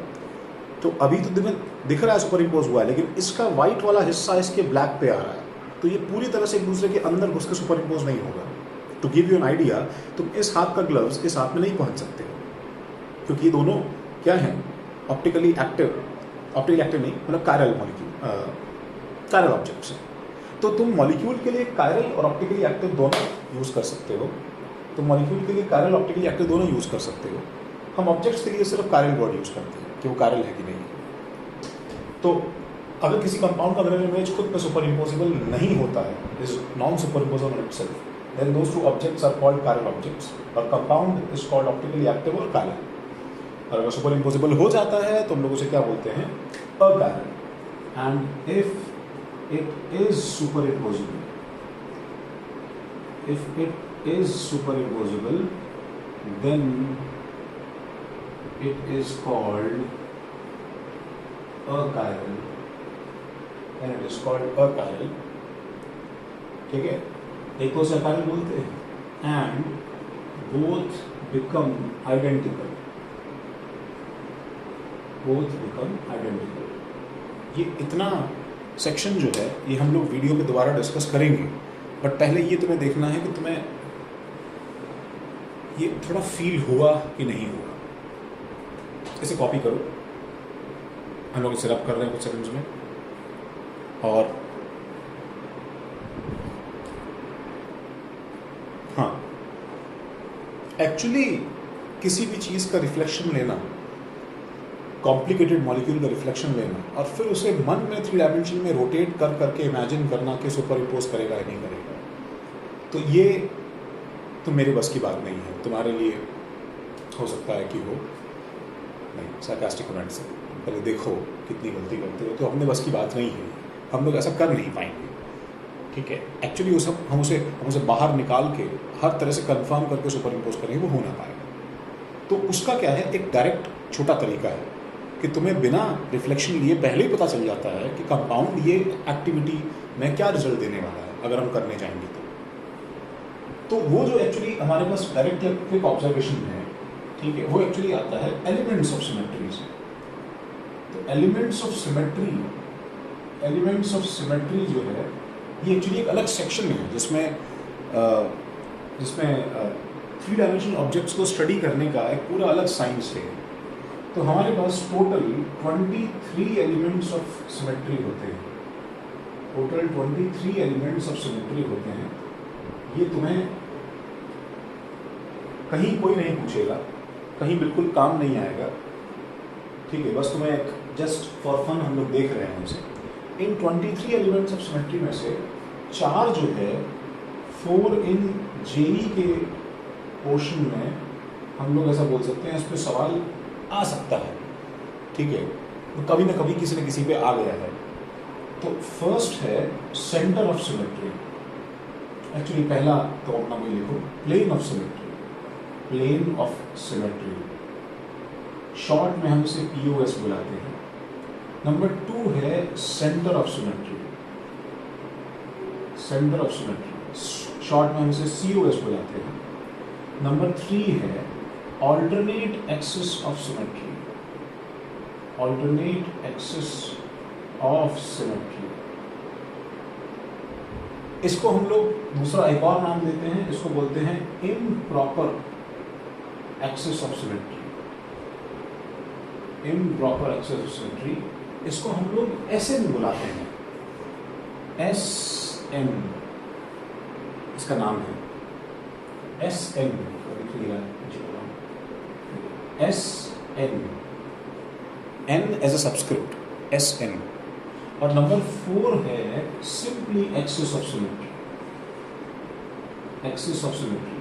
A: तो अभी तो दिख रहा है सुपर इम्पोज हुआ है, लेकिन इसका व्हाइट वाला हिस्सा इसके ब्लैक पे आ रहा है, तो ये पूरी तरह से एक दूसरे के अंदर घुस के सुपर इम्पोज नहीं होगा. To give you an idea, तुम इस हाथ का ग्लव्स इस हाथ में नहीं पहन सकते, क्योंकि ये दोनों क्या हैं, ऑप्टिकली एक्टिव नहीं, मतलब कायरल मॉलिक्यूल, कायरल ऑब्जेक्ट्स हैं. तो तुम मॉलिक्यूल के लिए कायरल और ऑप्टिकली एक्टिव दोनों यूज़ कर सकते हो. तो मॉलिक्यूल के लिए कायरल ऑप्टिकली एक्टिव दोनों यूज़ कर सकते हो. हम ऑब्जेक्ट्स के लिए सिर्फ कायरल वर्ड यूज़ करते हैं कि वो कायरल है कि नहीं. तो अगर किसी कंपाउंड का मिरर इमेज खुद में सुपर इम्पोजिबल नहीं होता है, is non superimposable on itself, then those two objects are called chiral objects, और compound is called optically active और कायरल. और अगर सुपर इम्पोजिबल हो जाता है तो हम लोग उसे क्या बोलते हैं, achiral. And if it is super imposable, then it is called achiral. ठीक है, एक को achiral बोलते हैं. and both become identical. ये इतना सेक्शन जो है ये हम लोग वीडियो में दोबारा डिस्कस करेंगे, बट पहले ये तुम्हें देखना है कि तुम्हें ये थोड़ा फील हुआ कि नहीं हुआ. इसे कॉपी करो, हम लोग इसे रब कर रहे हैं कुछ सेकंड्स में. और हाँ, एक्चुअली किसी भी चीज़ का रिफ्लेक्शन लेना, कॉम्प्लिकेटेड मॉलिक्यूल का रिफ्लेक्शन लेना, और फिर उसे मन में 3 डायमेंशन में रोटेट कर करके इमेजिन करना कि सुपर इम्पोज करेगा या नहीं करेगा, तो ये तो मेरे बस की बात नहीं है. तुम्हारे लिए हो सकता है कि हो. नहीं, सार्कास्टिक कमेंट से पहले देखो कितनी गलती करते हो, तो हमने बस की बात नहीं है, हम लोग ऐसा कर नहीं पाएंगे. ठीक है, एक्चुअली वो सब हम उसे बाहर निकाल के हर तरह से कंफर्म करके सुपर इम्पोज करेंगे, वो हो ना पाएगा. तो उसका क्या है, एक डायरेक्ट छोटा तरीका है कि तुम्हें बिना रिफ्लेक्शन लिए पहले ही पता चल जाता है कि कंपाउंड ये एक्टिविटी में क्या रिजल्ट देने वाला है अगर हम करने जाएंगे तो वो जो एक्चुअली हमारे पास डायरेक्ट या क्विक ऑब्जर्वेशन है, ठीक है, वो एक्चुअली आता है एलिमेंट्स ऑफ सिमेट्री से. तो एलिमेंट्स ऑफ सिमेट्री जो है ये एक्चुअली एक अलग सेक्शन है जिसमें 3 डायमेंशनल ऑब्जेक्ट्स को स्टडी करने का एक पूरा अलग साइंस है। तो हमारे पास टोटल 23 एलिमेंट्स ऑफ सिमेट्री होते हैं। टोटल 23 एलिमेंट्स ऑफ सिमेट्री होते हैं। ये तुम्हें कहीं कोई नहीं पूछेगा, कहीं बिल्कुल काम नहीं आएगा, ठीक है, बस तुम्हें जस्ट फॉर फन हम लोग देख रहे हैं उसे। इन 23 एलिमेंट्स ऑफ सिमेट्री में से 4 जो है 4 इन जेई के पोर्शन में हम लोग ऐसा बोल सकते हैं, इस पर सवाल आ सकता है, ठीक है, तो कभी ना कभी किसी न किसी पे आ गया है। तो फर्स्ट है सेंटर ऑफ सिमेट्री। एक्चुअली पहला तो अपना वही लिखो, plane of symmetry. Plane of symmetry short में हम इसे POS बुलाते हैं। नंबर 2 है centre of symmetry. Centre of symmetry short में हम इसे COS बुलाते हैं। नंबर 3 है alternate axis of symmetry. Alternate axis of symmetry, इसको हम लोग दूसरा एक और नाम देते हैं, इसको बोलते हैं improper axis of symmetry. Improper axis of symmetry, इसको हम लोग SM बुलाते हैं। SM इसका नाम है, SM SN, N as a subscript, SN। और नंबर 4 है simply axis of symmetry. Axis of symmetry,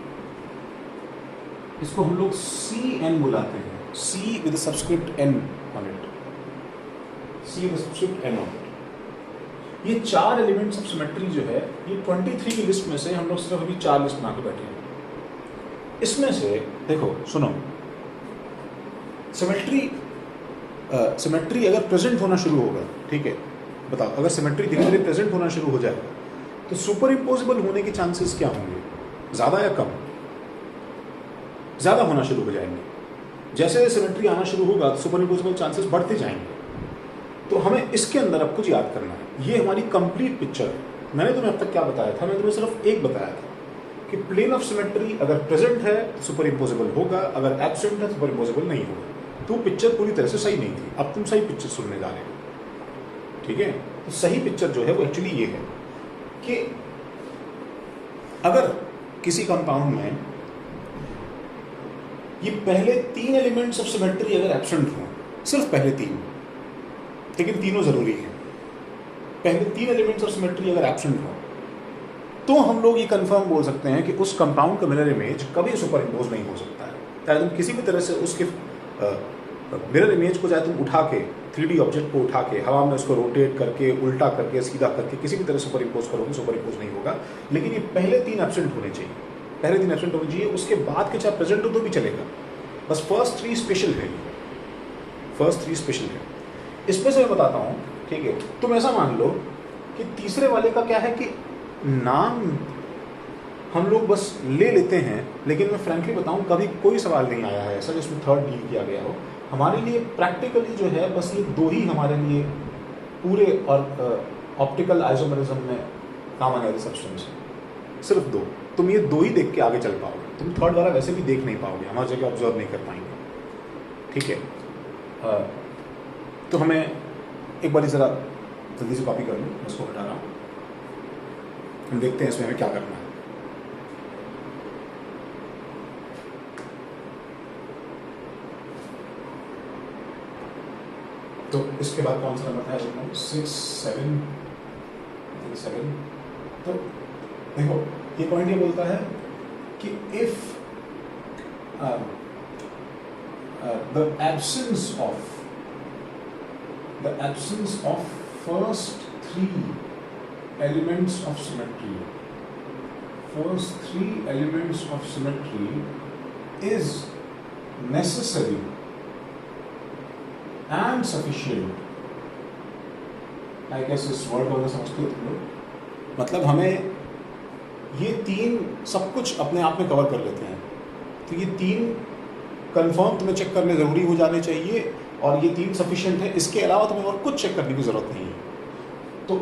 A: इसको हम लोग CN बुलाते हैं, C with subscript N on it, C with subscript N on it. ये 4 एलिमेंट्स ऑफ सिमेट्री जो है, ये 23 की लिस्ट में से हम लोग सिर्फ अभी 4 लिस्ट बना के बैठे हैं। इसमें से देखो, सुनो, सिमेट्री अगर प्रेजेंट होना शुरू होगा, ठीक है, बताओ, अगर सिमेट्री धीरे धीरे प्रेजेंट होना शुरू हो जाएगा तो सुपर इम्पोजिबल होने के चांसेस क्या होंगे, ज़्यादा या कम? ज़्यादा होना शुरू हो जाएंगे। जैसे सिमेट्री आना शुरू होगा तो सुपर इम्पोजिबल चांसेस बढ़ते जाएंगे। तो हमें इसके अंदर अब कुछ याद करना है। ये हमारी कंप्लीट पिक्चर है। मैंने तुम्हें अब तक क्या बताया था? मैंने तुम्हें सिर्फ एक बताया था कि प्लेन ऑफ सिमेट्री अगर प्रेजेंट है तो सुपर इम्पोजिबल होगा, अगर एब्सेंट है तो सुपर इम्पोजिबल नहीं होगा। तो पिक्चर पूरी तरह से सही नहीं थी। अब तुम सही पिक्चर सुनने जा रहे हो, ठीक है? तो सही पिक्चर जो है वो एक्चुअली ये है कि अगर किसी कंपाउंड में ये पहले 3 एलिमेंट्स ऑफ सिमेट्री अगर एब्सेंट हो, सिर्फ पहले 3, लेकिन तीनों जरूरी हैं, पहले 3 एलिमेंट्स ऑफ सिमेट्री अगर एब्सेंट हो तो हम लोग ये कंफर्म बोल सकते हैं कि उस कंपाउंड का मिरर इमेज कभी सुपर इम्पोज नहीं हो सकता है। चाहे तुम किसी भी तरह से उसके मिरर इमेज को, चाहे तुम उठा के 3D ऑब्जेक्ट को उठा के हवा में उसको रोटेट करके, उल्टा करके, सीधा करके किसी भी तरह सुपर इम्पोज करोगे, सुपर इम्पोज नहीं होगा। लेकिन ये पहले 3 एब्सेंट होने चाहिए, पहले 3 एब्सेंट होने चाहिए। उसके बाद के चाहे प्रेजेंट हो तो भी चलेगा, बस फर्स्ट 3 स्पेशल है। फर्स्ट 3 स्पेशल है। इसमें से मैं बताता हूँ, ठीक है? तुम ऐसा मान लो कि तीसरे वाले का क्या है कि नाम हम लोग बस ले लेते हैं, लेकिन मैं फ्रैंकली बताऊं कभी कोई सवाल नहीं आया है ऐसा जिसमें 3rd डील किया गया हो। हमारे लिए प्रैक्टिकली जो है बस ये 2 ही हमारे लिए पूरे और ऑप्टिकल आइसोमेरिज्म में काम आने वाली सब्सटेंस है, सिर्फ 2। तुम ये 2 ही देख के आगे चल पाओगे, तुम 3rd वाला वैसे भी देख नहीं पाओगे, हमारी जगह ऑब्जर्व नहीं कर पाएंगे, ठीक है? तो हमें एक बार ज़रा जल्दी से कॉपी कर लूँ, मैं उसको हटा रहा हूँ, हम देखते हैं इसमें हमें क्या करना है। तो इसके बाद कौन सा नंबर था? 6, 7। तो देखो ये पॉइंट ये बोलता है कि if the absence of first 3 elements of symmetry, first 3 elements of symmetry is necessary and sufficient. I guess इस वर्ड को समझते हो तुम लोग? मतलब हमें ये 3 सब कुछ अपने आप में कवर कर लेते हैं। तो ये 3 कंफर्म तुम्हें चेक करने ज़रूरी हो जाने चाहिए और ये 3 सफिशिएंट है, इसके अलावा तुम्हें और कुछ चेक करने की जरूरत नहीं है। तो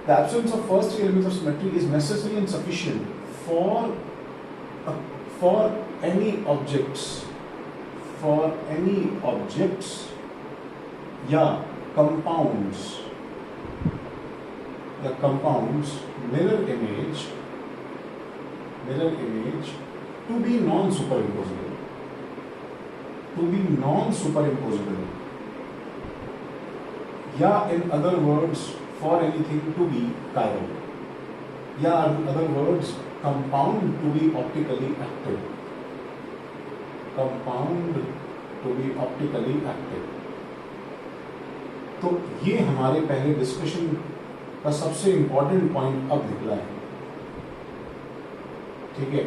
A: the absence of first 3 elements of symmetry is necessary and sufficient for any objects या compounds mirror image to be non-superimposable, या in other words for anything to be chiral, या in other words compound to be optically active, तो ये हमारे पहले discussion का सबसे important point अब निकला है। ठीक है,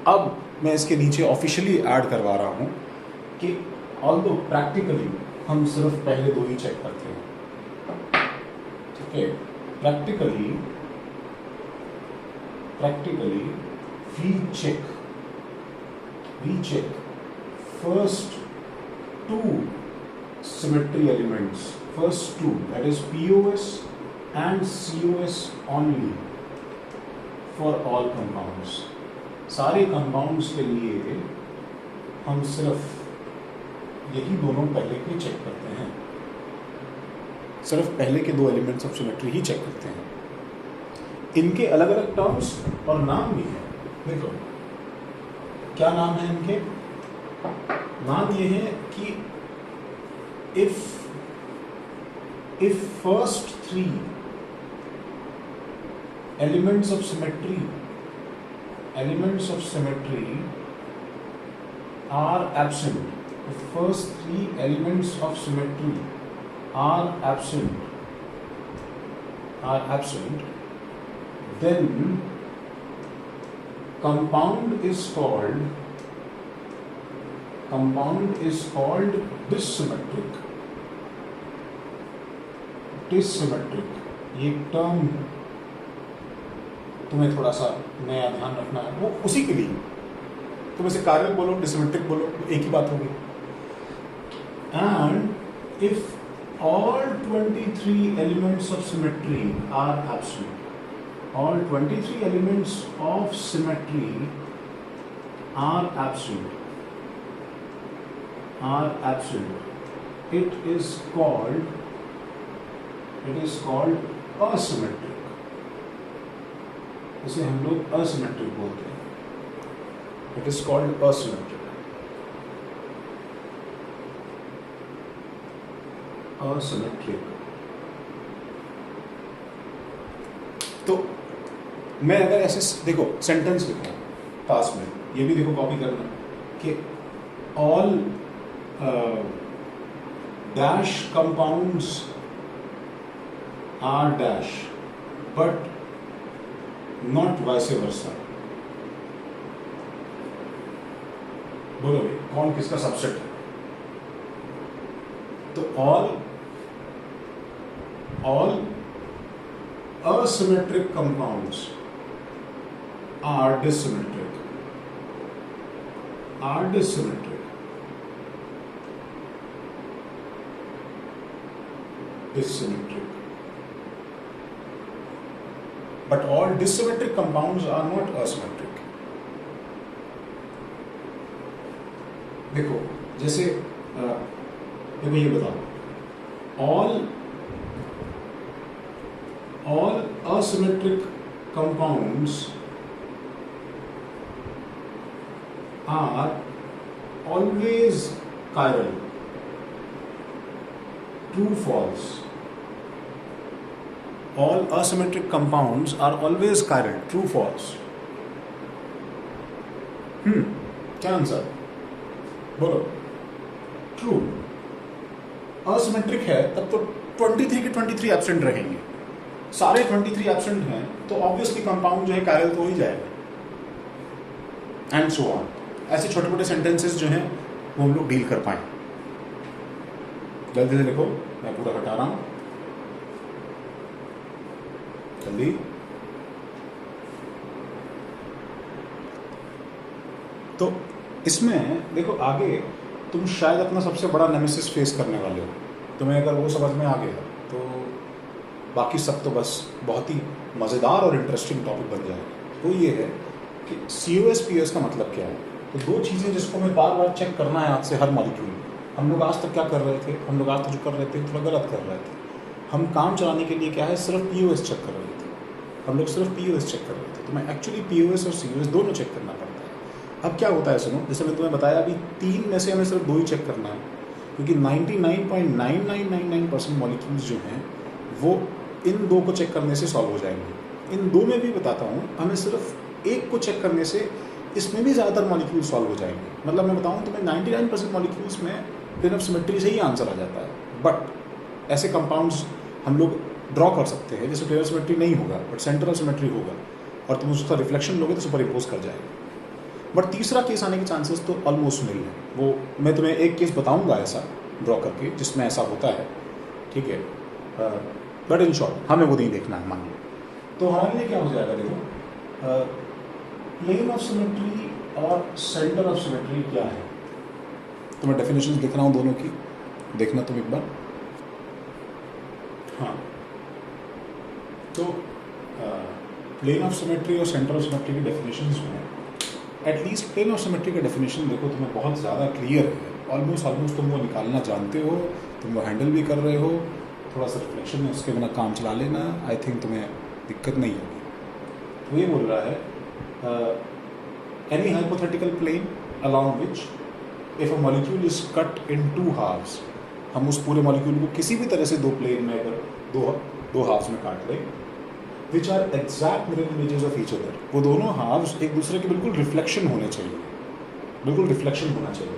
A: अब मैं इसके नीचे ऑफिशियली ऐड करवा रहा हूं कि ऑल्दो प्रैक्टिकली हम सिर्फ पहले 2 ही चेक करते हैं। ठीक है, practically we check first 2 symmetry elements, that is POS and COS only for all compounds. सारे compounds के लिए हम सिर्फ यही दोनों पहले के चेक करते हैं, सिर्फ पहले के 2 एलिमेंट्स ऑफ सिमेट्री ही चेक करते हैं। इनके अलग अलग टर्म्स और नाम भी हैं। देखो क्या नाम है इनके, नाम ये है कि if first 3 elements of symmetry are absent, if first 3 elements of symmetry are absent, then compound is called dissymmetric। ये टर्म तुम्हें थोड़ा सा नया ध्यान रखना है, वो उसी के लिए तुम इसे कार्यल बोलो, डिसिमेट्रिक बोलो, एक ही बात होगी। And if all 23 elements of symmetry are absent, all 23 elements of symmetry are absent, it is called asymmetric। इसे हम लोग asymmetric बोलते हैं, it is called asymmetric। तो मैं अगर ऐसे देखो सेंटेंस लिखूं पास में, ये भी देखो कॉपी करना कि all dash compounds are dash but not vice versa. बोलो भाई कौन किसका सबसेट है? तो all asymmetric compounds are dissymmetric, but all dissymmetric compounds are not asymmetric। देखो जैसे देखो ये बताओ, all asymmetric compounds are always chiral, true false। all asymmetric compounds are always chiral, true false। क्या आंसर बोलो? ट्रू। asymmetric है तब तो 23 के 23 एब्सेंट रहेंगे, सारे 23 एब्सेंट हैं तो ऑब्वियसली कंपाउंड जो है कायरल तो हो ही जाएगा, एंड सो ऑन। ऐसे छोटे छोटे सेंटेंसेस जो हैं वो हम लोग डील कर पाए। जल्दी से लिखो, मैं पूरा हटा रहा हूं, जल्दी। तो इसमें देखो आगे तुम शायद अपना सबसे बड़ा नेमेसिस फेस करने वाले हो। तुम्हें अगर वो समझ में आ गया तो बाकी सब तो बस बहुत ही मज़ेदार और इंटरेस्टिंग टॉपिक बन जाएगा। वो ये है कि COS POS का मतलब क्या है। तो दो चीज़ें जिसको हमें बार बार चेक करना है आज से हर मॉलिक्यूल। हम लोग आज तक क्या कर रहे थे, हम लोग आज तक जो कर रहे थे थोड़ा गलत कर रहे थे। हम काम चलाने के लिए क्या है सिर्फ POS चेक कर रहे थे, हम लोग सिर्फ POS चेक कर रहे थे। तो मैं एक्चुअली POS और COS दोनों चेक करना पड़ता है। अब क्या होता है सुनो, जैसे मैं तुम्हें बताया अभी 3 में से हमें सिर्फ 2 ही चेक करना है, क्योंकि 99.9999% मॉलिक्यूल्स जो हैं वो इन 2 को चेक करने से सॉल्व हो जाएंगे। इन 2 में भी बताता हूँ हमें सिर्फ 1 को चेक करने से इसमें भी ज़्यादातर मॉलिक्यूल सॉल्व हो जाएंगे। मतलब मैं बताऊँ तुम्हें 99% मॉलिक्यूल्स में प्लेन ऑफ सिमेट्री से ही आंसर आ जाता है। बट ऐसे कंपाउंड्स हम लोग ड्रॉ कर सकते हैं जैसे प्लेन ऑफ सिमेट्री नहीं होगा बट सेंटर ऑफ सिमेट्री होगा, और तुम उसका रिफ्लेक्शन लोगे तो सुपर इम्पोज कर जाएगा। बट तीसरा केस आने के चांसेस तो ऑलमोस्ट निल है। वो मैं तुम्हें एक केस बताऊंगा ऐसा ड्रॉ करके जिसमें ऐसा होता है, ठीक है। बट इन शॉर्ट हमें वो नहीं देखना है, मान लो। तो हमारे लिए क्या हो जाएगा, देखो प्लेन ऑफ सिमेट्री और सेंटर ऑफ सिमेट्री क्या है। तो मैं डेफिनेशंस लिख रहा हूँ दोनों की, देखना तुम एक बार। हाँ, तो प्लेन ऑफ सिमेट्री और सेंटर ऑफ सिमेट्री की डेफिनेशंस जो हैं, एटलीस्ट प्लेन ऑफ सिमेट्री का डेफिनेशन देखो तुम्हें बहुत ज़्यादा क्लियर है। ऑलमोस्ट तुम वो निकालना जानते हो, तुम वो हैंडल भी कर रहे हो। थोड़ा सा रिफ्लेक्शन में उसके बिना काम चला लेना, आई थिंक तुम्हें दिक्कत नहीं होगी। तो ये बोल रहा है any hypothetical plane along which if a molecule is cut in 2 halves, हम उस पूरे मॉलिक्यूल को किसी भी तरह से 2 प्लेन में अगर दो हाफ्स में काट लें, which are exact mirror images of each other, वो दोनों हाफ्स एक दूसरे के बिल्कुल रिफ्लेक्शन होने चाहिए, बिल्कुल रिफ्लेक्शन होना चाहिए।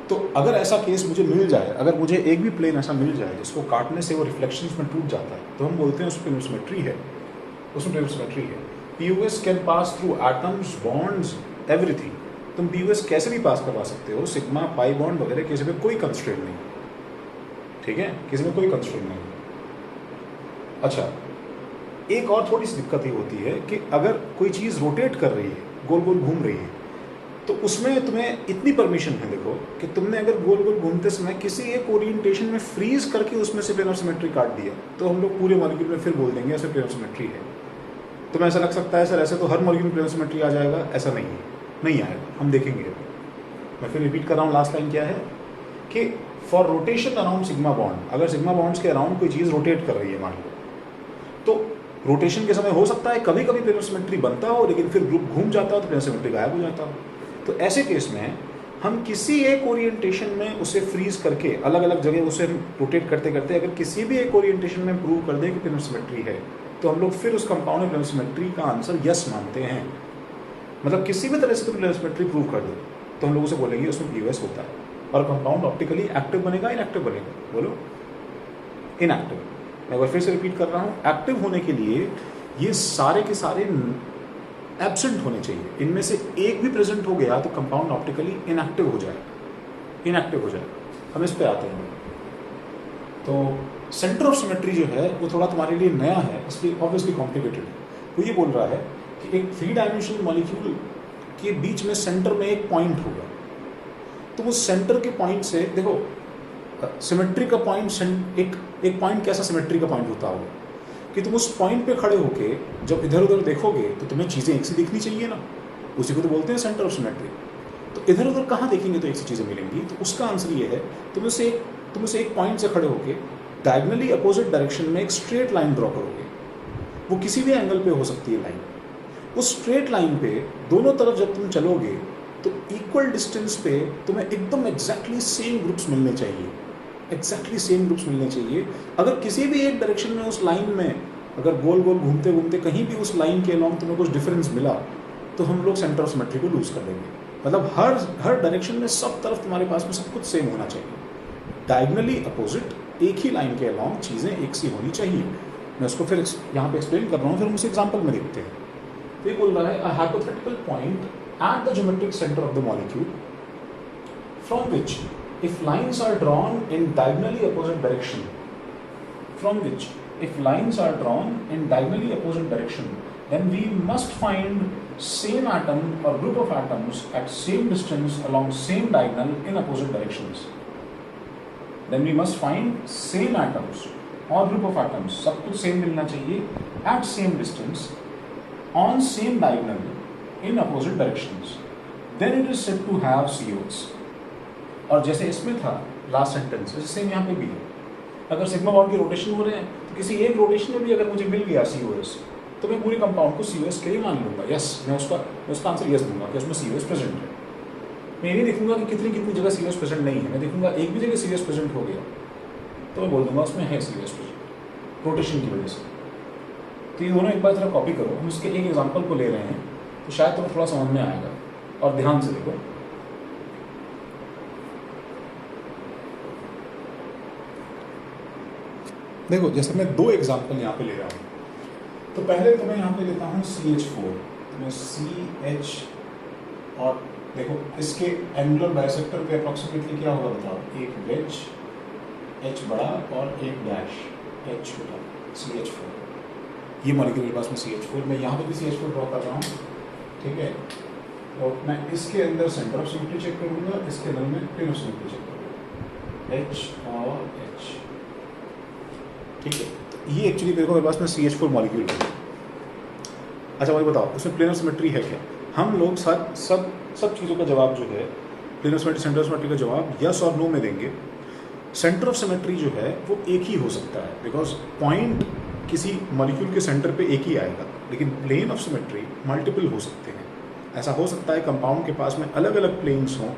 A: तो अगर ऐसा केस मुझे मिल जाए, अगर मुझे एक भी प्लेन ऐसा मिल जाए जिसको काटने से वो रिफ्लेक्शंस में टूट जाता है, तो हम बोलते हैं उसमें प्लेन ऑफ सिमेट्री है, उसमें प्लेन ऑफ सिमेट्री है। POS can pass through atoms, bonds, everything. तुम POS कैसे भी पास करवा सकते हो, सिग्मा, पाई बॉन्ड वगैरह, किसी में कोई कंस्ट्रेंट नहीं, ठीक है, किसी में कोई कंस्ट्रेंट नहीं। अच्छा, एक और थोड़ी सी दिक्कत ये होती है कि अगर कोई चीज़ रोटेट कर रही है, गोल गोल घूम रही है, तो उसमें तुम्हें इतनी परमिशन है देखो कि तुमने अगर गोल गोल घूमते समय किसी एक ओरिएंटेशन में फ्रीज करके उसमें से प्लेन ऑफ सिमेट्री काट दिया, तो हम लोग पूरे मॉलिक्यूल में फिर बोल देंगे ऐसे प्लेन ऑफ सिमेट्री है। तुम्हें ऐसा लग सकता है सर ऐसे तो हर मॉलिक्यूल में प्लेन ऑफ सिमेट्री आ जाएगा, ऐसा नहीं है, नहीं आएगा, हम देखेंगे। मैं फिर रिपीट कर रहा हूँ, लास्ट लाइन क्या है कि for rotation around sigma bond, अगर सिग्मा बॉन्ड्स के अराउंड कोई चीज़ रोटेट कर रही है मान लो, तो रोटेशन के समय हो सकता है कभी कभी प्लेन ऑफ सिमेट्री बनता हो, लेकिन फिर ग्रुप घूम जाता हो तो प्लेन ऑफ सिमेट्री गायब हो जाता हो। तो ऐसे केस में हम किसी एक ओरिएंटेशन में उसे फ्रीज करके अलग अलग जगह उसे रोटेट करते करते अगर किसी भी एक ओरिएंटेशन में प्रूव कर दें कि प्लेन ऑफ सिमेट्री है, तो हम लोग फिर उस कंपाउंड में प्लेन ऑफ सिमेट्री का आंसर यस मानते हैं। मतलब किसी भी तरह से तो प्लेन ऑफ सिमेट्री प्रूव कर दो तो हम लोग उसे बोलेंगे उसमें POS होता है, और कंपाउंड ऑप्टिकली एक्टिव बनेगा, इनएक्टिव बनेगा, बोलो इनएक्टिव। मैं एक फिर से रिपीट कर रहा हूँ, एक्टिव होने के लिए ये सारे के सारे एब्सेंट होने चाहिए, इनमें से एक भी प्रेजेंट हो गया तो कंपाउंड ऑप्टिकली इनएक्टिव हो जाएगा, इनएक्टिव हो जाएगा। हम इस पे आते हैं। तो सेंटर ऑफ सिमेट्री जो है वो थोड़ा तुम्हारे लिए नया है, इसलिए ऑब्वियसली कॉम्प्लिकेटेड है। वो ये बोल रहा है कि एक 3 डायमेंशनल मॉलिक्यूल के बीच में सेंटर में एक पॉइंट होगा, तो वो सेंटर के पॉइंट से देखो सिमेट्री का पॉइंट, एक पॉइंट कैसा सिमेट्री का पॉइंट होता होगा कि तुम उस पॉइंट पे खड़े होके जब इधर उधर देखोगे तो तुम्हें चीज़ें एक सी दिखनी चाहिए ना, उसी को तो बोलते हैं सेंटर ऑफ सिमेट्री। तो इधर उधर कहाँ देखेंगे तो एक सी चीज़ें मिलेंगी। तो उसका आंसर ये है, तुम उसे एक पॉइंट से खड़े होके डायगनली अपोजिट डायरेक्शन में एक स्ट्रेट लाइन ड्रॉ करोगे, वो किसी भी एंगल पे हो सकती है लाइन। उस स्ट्रेट लाइन पे दोनों तरफ जब तुम चलोगे तो इक्वल डिस्टेंस पे तुम्हें एकदम एग्जैक्टली सेम ग्रुप्स मिलने चाहिए, एग्जैक्टली सेम ग्रुप्स मिलने चाहिए। अगर किसी भी एक डायरेक्शन में उस लाइन में अगर गोल गोल घूमते घूमते कहीं भी उस लाइन के अलॉन्ग तुम्हें कुछ डिफरेंस मिला तो हम लोग सेंटर ऑफ सिमेट्री को लूज कर देंगे। मतलब हर डायरेक्शन में सब तरफ तुम्हारे पास में सब कुछ सेम होना चाहिए, डायगनली अपोजिट एक ही लाइन के अलॉन्ग चीज़ें एक सी होनी चाहिए। मैं उसको फिर यहाँ पे एक्सप्लेन कर रहा हूँ, फिर हम उस एग्जाम्पल में देखते हैं। तो ये बोल रहा है, a hypothetical point at the geometric centre of the molecule from which if lines are drawn in diagonally opposite direction, from which if lines are drawn in diagonally opposite direction, then we must find same atom or group of atoms at same distance along same diagonal in opposite directions. Then we must find same atoms or group of atoms, सब कुछ same मिलना चाहिए, at same distance on same diagonal in opposite directions. Then it is said to have COs. और जैसे इसमें था last sentence, जैसे same यहाँ पे भी है। अगर सिग्मा बॉन्ड की रोटेशन हो रहे हैं तो किसी एक रोटेशन में भी अगर मुझे मिल गया COS, तो मैं पूरे कंपाउंड को COS के लिए मान लूंगा। यस, मैं उसका आंसर यस दूंगा कि उसमें COS प्रेजेंट है। मैं ये नहीं देखूंगा कि कितनी कितनी जगह COS प्रेजेंट नहीं है, मैं देखूंगा एक भी जगह COS प्रेजेंट हो गया तो मैं बोल दूंगा उसमें है COS प्रेजेंट रोटेशन की वजह से। तो ये दोनों एक बार जरा कॉपी करो, हम इसके एक एग्जाम्पल को ले रहे हैं तो शायद तुम्हें थोड़ा समझ में आएगा। और ध्यान से देखो, देखो जैसे मैं दो एग्जाम्पल यहाँ पे ले रहा हूँ। तो पहले तो मैं यहाँ पे लेता हूँ CH4, तो मैं CH और देखो इसके एंगुलर बाइसेक्टर पे अप्रॉक्सीमेटली क्या होगा बताओ, एक वेज H बड़ा और एक डैश H छोटा, CH4। ये मॉलिक्यूल के पास में CH4, मैं यहाँ पे भी CH4 ड्रॉ कर रहा हूँ, ठीक है। और मैं इसके अंदर सेंटर ऑफ सिमेट्री चेक करूँगा, इसके अंदर मैं प्लेन ऑफ सिमेट्री चेक करूँगा, H और H, ठीक है। तो ये एक्चुअली मेरे को मेरे पास में CH4 मॉलिक्यूल है। अच्छा मुझे बताओ उसमें प्लेन ऑफ सिमेट्री है क्या? हम लोग सब चीज़ों का जवाब जो है plane of symmetry, centre of symmetry का जवाब यस और नो में देंगे। सेंटर ऑफ सिमेट्री जो है वो एक ही हो सकता है, बिकॉज पॉइंट किसी मॉलिक्यूल के सेंटर पे एक ही आएगा, लेकिन प्लेन ऑफ सिमेट्री मल्टीपल हो सकते हैं। ऐसा हो सकता है कंपाउंड के पास में अलग अलग प्लेन्स हों,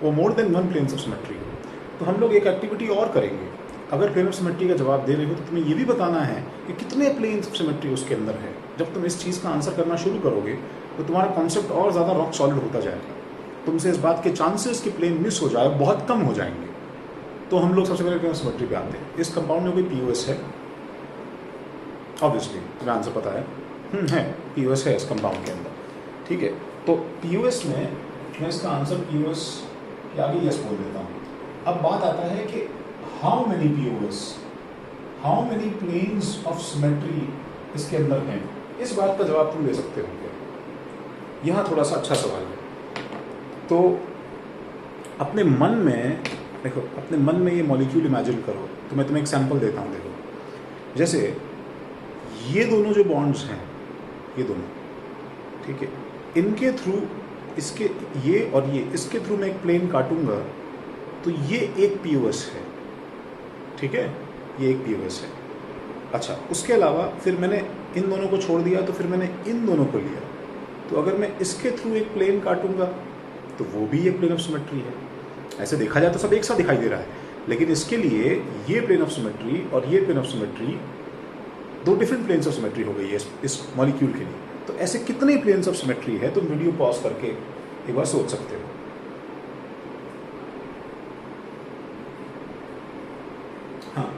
A: वो more than one planes of symmetry हो। तो हम लोग एक एक्टिविटी और करेंगे, अगर प्लेन ऑफ सिमेट्री का जवाब दे रहे हो तो तुम्हें ये भी बताना है कि कितने प्लेन्स ऑफ सिमेट्री उसके अंदर है। जब तुम इस चीज़ का आंसर करना शुरू करोगे तो तुम्हारा कॉन्सेप्ट और ज़्यादा रॉक सॉलिड होता जाएगा, तुमसे इस बात के चांसेस कि प्लेन मिस हो जाए बहुत कम हो जाएंगे। तो हम लोग सबसे पहले प्लेन ऑफ सिमेट्री पे आते हैं। इस कंपाउंड में कोई POS है? ऑब्वियसली तुम्हें आंसर पता है, POS है इस कंपाउंड के अंदर, ठीक है। तो POS में मैं इसका आंसर POS के आगे यस बोल देता हूँ। अब बात आता है कि how many POS, how many planes of symmetry इसके अंदर हैं। इस बात का जवाब तुम दे सकते हो क्या? यहाँ थोड़ा सा अच्छा सवाल है। तो अपने मन में देखो, अपने मन में ये मॉलिक्यूल इमेजिन करो। तो मैं तुम्हें एक सैंपल देता हूँ। देखो जैसे ये दोनों जो बॉन्ड्स हैं, ये दोनों, ठीक है, इनके थ्रू इसके ये और ये, इसके थ्रू मैं एक प्लेन काटूंगा तो ये एक POS है, ठीक है, ये एक POS है। अच्छा, उसके अलावा फिर मैंने इन दोनों को छोड़ दिया तो फिर मैंने इन दोनों को लिया, तो अगर मैं इसके थ्रू एक प्लेन काटूंगा तो वो भी एक प्लेन ऑफ सिमेट्री है। ऐसे देखा जाए तो सब एक साथ दिखाई दे रहा है, लेकिन इसके लिए ये प्लेन ऑफ सिमेट्री और ये प्लेन ऑफ सिमेट्री दो डिफरेंट प्लेन्स ऑफ सिमेट्री हो गई है इस मॉलिक्यूल के लिए। तो ऐसे कितने प्लेन्स ऑफ सिमेट्री है तुम वीडियो पॉज करके एक बार सोच सकते हो। हाँ,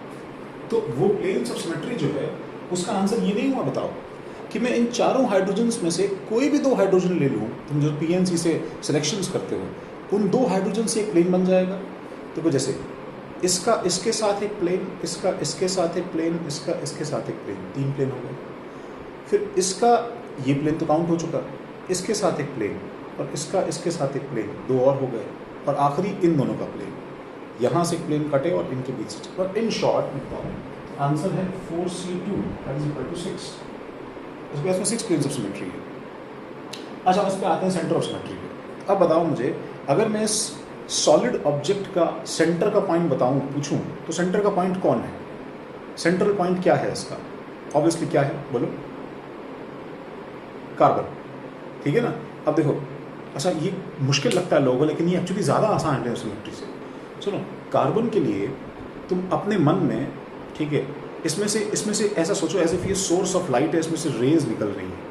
A: तो वो प्लेन्स ऑफ सिमेट्री जो है उसका आंसर ये नहीं हुआ बताओ कि मैं इन चारों हाइड्रोजन्स में से कोई भी दो हाइड्रोजन ले लूँ, तुम जो PNC से सिलेक्शंस करते हो, उन दो हाइड्रोजन से एक प्लेन बन जाएगा। तो जैसे इसका इसके साथ एक प्लेन, इसका इसके साथ एक प्लेन, इसका इसके साथ एक प्लेन, तीन प्लेन हो गए। फिर इसका ये प्लेन तो काउंट हो चुका, इसके साथ एक प्लेन और इसका इसके साथ एक प्लेन, दो और हो गए। और आखिरी इन दोनों का प्लेन, यहाँ से एक प्लेन कटे और इनके बीच से। और इन शॉर्ट आंसर है 4C2 = 6। उसके पास में 6 प्लेन्स ऑफ सिमेट्री है। अच्छा, इस पर आते हैं सेंटर ऑफ सिमेट्री पे। अब बताओ मुझे, अगर मैं इस सॉलिड ऑब्जेक्ट का सेंटर का पॉइंट बताऊं, पूछूं, तो सेंटर का पॉइंट कौन है? सेंट्रल पॉइंट क्या है इसका? ऑब्वियसली क्या है, बोलो? कार्बन, ठीक है ना। अब देखो, अच्छा ये मुश्किल लगता है लोगों को, लेकिन ये एक्चुअली ज़्यादा आसान है सिमेट्री से। सुनो, कार्बन के लिए तुम अपने मन में, ठीक है, इसमें से ऐसा सोचो एज इफ ये सोर्स ऑफ लाइट है, इसमें से रेज निकल रही है।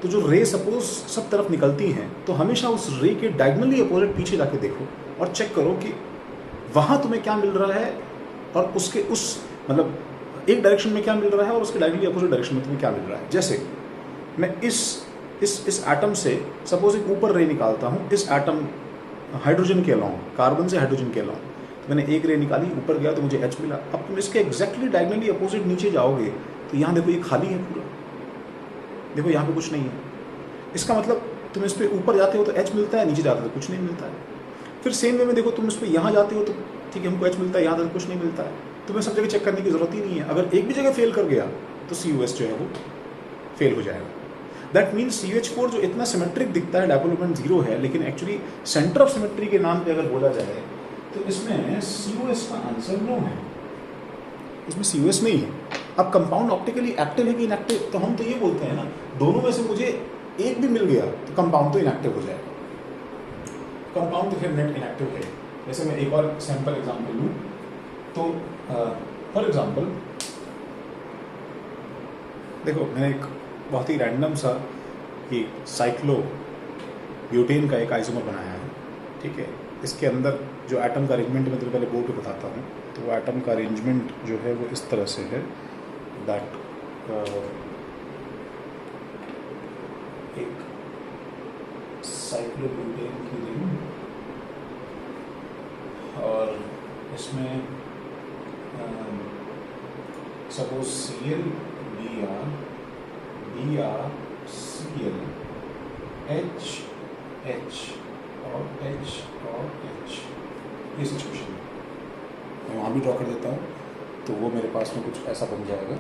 A: तो जो रे सपोज सब तरफ निकलती हैं, तो हमेशा उस रे के डायगोनली अपोजिट पीछे जाके देखो और चेक करो कि वहाँ तुम्हें क्या मिल रहा है और उसके उस मतलब एक डायरेक्शन में क्या मिल रहा है और उसके डायगोनली अपोजिट डायरेक्शन में तुम्हें क्या मिल रहा है। जैसे मैं इस एटम से सपोज एक ऊपर रे निकालता हूँ, इस एटम हाइड्रोजन के अलाउंग, कार्बन से हाइड्रोजन के अलाउंग, मैंने एक रे निकाली, ऊपर गया तो मुझे एच मिला। अब तुम इसके एग्जैक्टली डायगनली अपोजिट नीचे जाओगे तो यहाँ देखो ये खाली है पूरा, देखो यहाँ पे कुछ नहीं है। इसका मतलब तुम इस पर ऊपर जाते हो तो एच मिलता है, नीचे जाते हो तो कुछ नहीं मिलता है। फिर सेम वे में देखो, तुम इस पर यहाँ जाते हो तो ठीक है हमको एच मिलता है, यहाँ तो कुछ नहीं मिलता है। तुम्हें सब जगह चेक करने की जरूरत ही नहीं है। अगर एक भी जगह फेल कर गया तो COS जो है वो फेल हो जाएगा। दैट मीन्स CH4 जो इतना सिमेट्रिक दिखता है, डायपोल मोमेंट 0 है, लेकिन एक्चुअली सेंटर ऑफ सिमेट्री के नाम पे अगर बोला जाए तो इसमें COS का आंसर नो है, इसमें COS नहीं है। अब कंपाउंड ऑप्टिकली एक्टिव है कि इनएक्टिव, तो हम तो ये बोलते हैं ना, दोनों में से मुझे एक भी मिल गया तो कंपाउंड तो इनएक्टिव हो जाएगा, कंपाउंड तो फिर नेट इनएक्टिव है। जैसे मैं एक और सैंपल एग्जांपल लूँ तो फॉर एग्जांपल देखो, मैंने एक बहुत ही रैंडम सा ये साइक्लो ब्यूटेन का एक आइसोमर बनाया है, ठीक है। इसके अंदर जो एटम का अरेंजमेंट मैं तेरे पहले बोर्ड पे बताता हूँ। तो वो एटम का अरेंजमेंट जो है वो इस तरह से है दैट एक साइक्लो ब्यूटेन की रिंग, और इसमें suppose Cl Br Br Cl H H और H और H, ये सिचुएशन है। मैं वहाँ भी ड्रॉ कर देता हूँ तो वो मेरे पास में कुछ ऐसा बन जाएगा,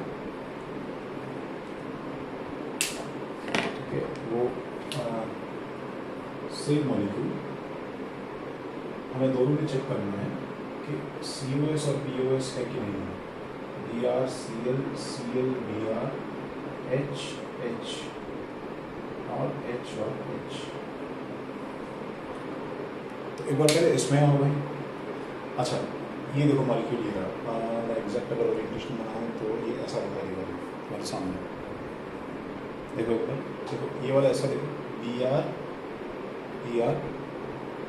A: ठीक है। वो सेम मॉलिक्यूल हमें दोनों में चेक करना है कि COS और POS है कि नहीं है। Br Cl Cl Br H H और H और H। तो एक बार पहले इसमें आओ भाई। अच्छा, ये देखो मॉलिक्यूल ये रहा, मैं एग्जैक्ट अगर ओरिएंटेशन बनाऊँ तो ये ऐसा दिखाएगा हमारे सामने। देखो एक बार, देखो ये वाला ऐसा देखो, Br Br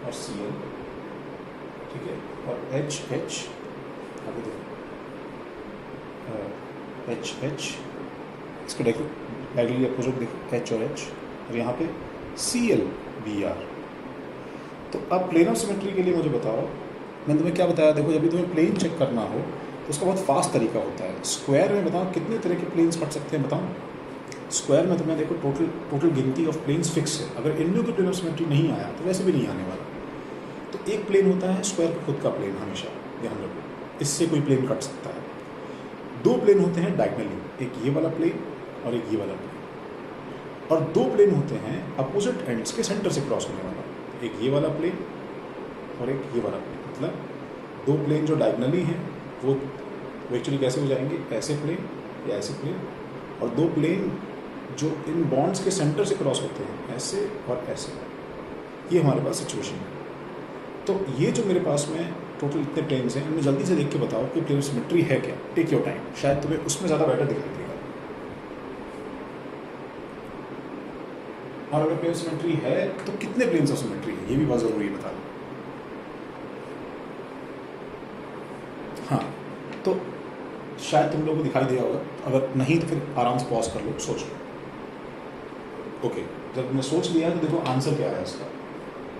A: और Cl, ठीक है, और H H, अभी देखो H H, इसको देखो डायरेक्टली अपोजिट देखो H और H, और यहाँ पे Cl Br। तो अब प्लेन ऑफ सिमेट्री के लिए मुझे बताओ, मैंने तुम्हें क्या बताया, देखो जब भी तुम्हें प्लेन चेक करना हो तो उसका बहुत फास्ट तरीका होता है। स्क्वायर में बताओ कितने तरह के प्लेन्स कट सकते हैं, बताओ। स्क्वायर में तुम्हें देखो टोटल गिनती ऑफ प्लेन्स फिक्स है। अगर इनमें कोई प्लेन ऑफ सिमेट्री नहीं आया तो वैसे भी नहीं आने वाला। तो एक प्लेन होता है स्क्वायर का खुद का प्लेन, हमेशा ध्यान रखो, इससे कोई प्लेन कट सकता है। दो प्लेन होते हैं डायगनली, एक ये वाला प्लेन और एक ये वाला प्लेन, और दो प्लेन होते हैं अपोजिट एंड्स के सेंटर से क्रॉस होने वाला, एक ये वाला प्लेन और एक ये वाला प्लेन। मतलब दो प्लेन जो डायगनली हैं वो एक्चुअली कैसे हो जाएंगे, ऐसे प्लेन या ऐसे प्लेन, और दो प्लेन जो इन बॉन्ड्स के सेंटर से क्रॉस होते हैं, ऐसे और ऐसे। ये हमारे पास सिचुएशन है। तो ये जो मेरे पास में टोटल इतने प्लेन्स हैं, इनमें जल्दी से देख के बताओ कि प्लेन सिमेट्री है क्या। टेक योर टाइम, शायद तुम्हें उसमें ज़्यादा बेटर दिखाई देगा। और अगर प्लेन सिमेट्री है तो कितने प्लेन्स ऑफ सिमेट्री है, ये भी बहुत ज़रूरी है बता दो। हाँ, तो शायद तुम लोगों को दिखाई दिया होगा, अगर नहीं तो फिर आराम से पॉज कर लो, सोच लो। ओके, जब तुमने सोच लिया तो देखो आंसर क्या है इसका।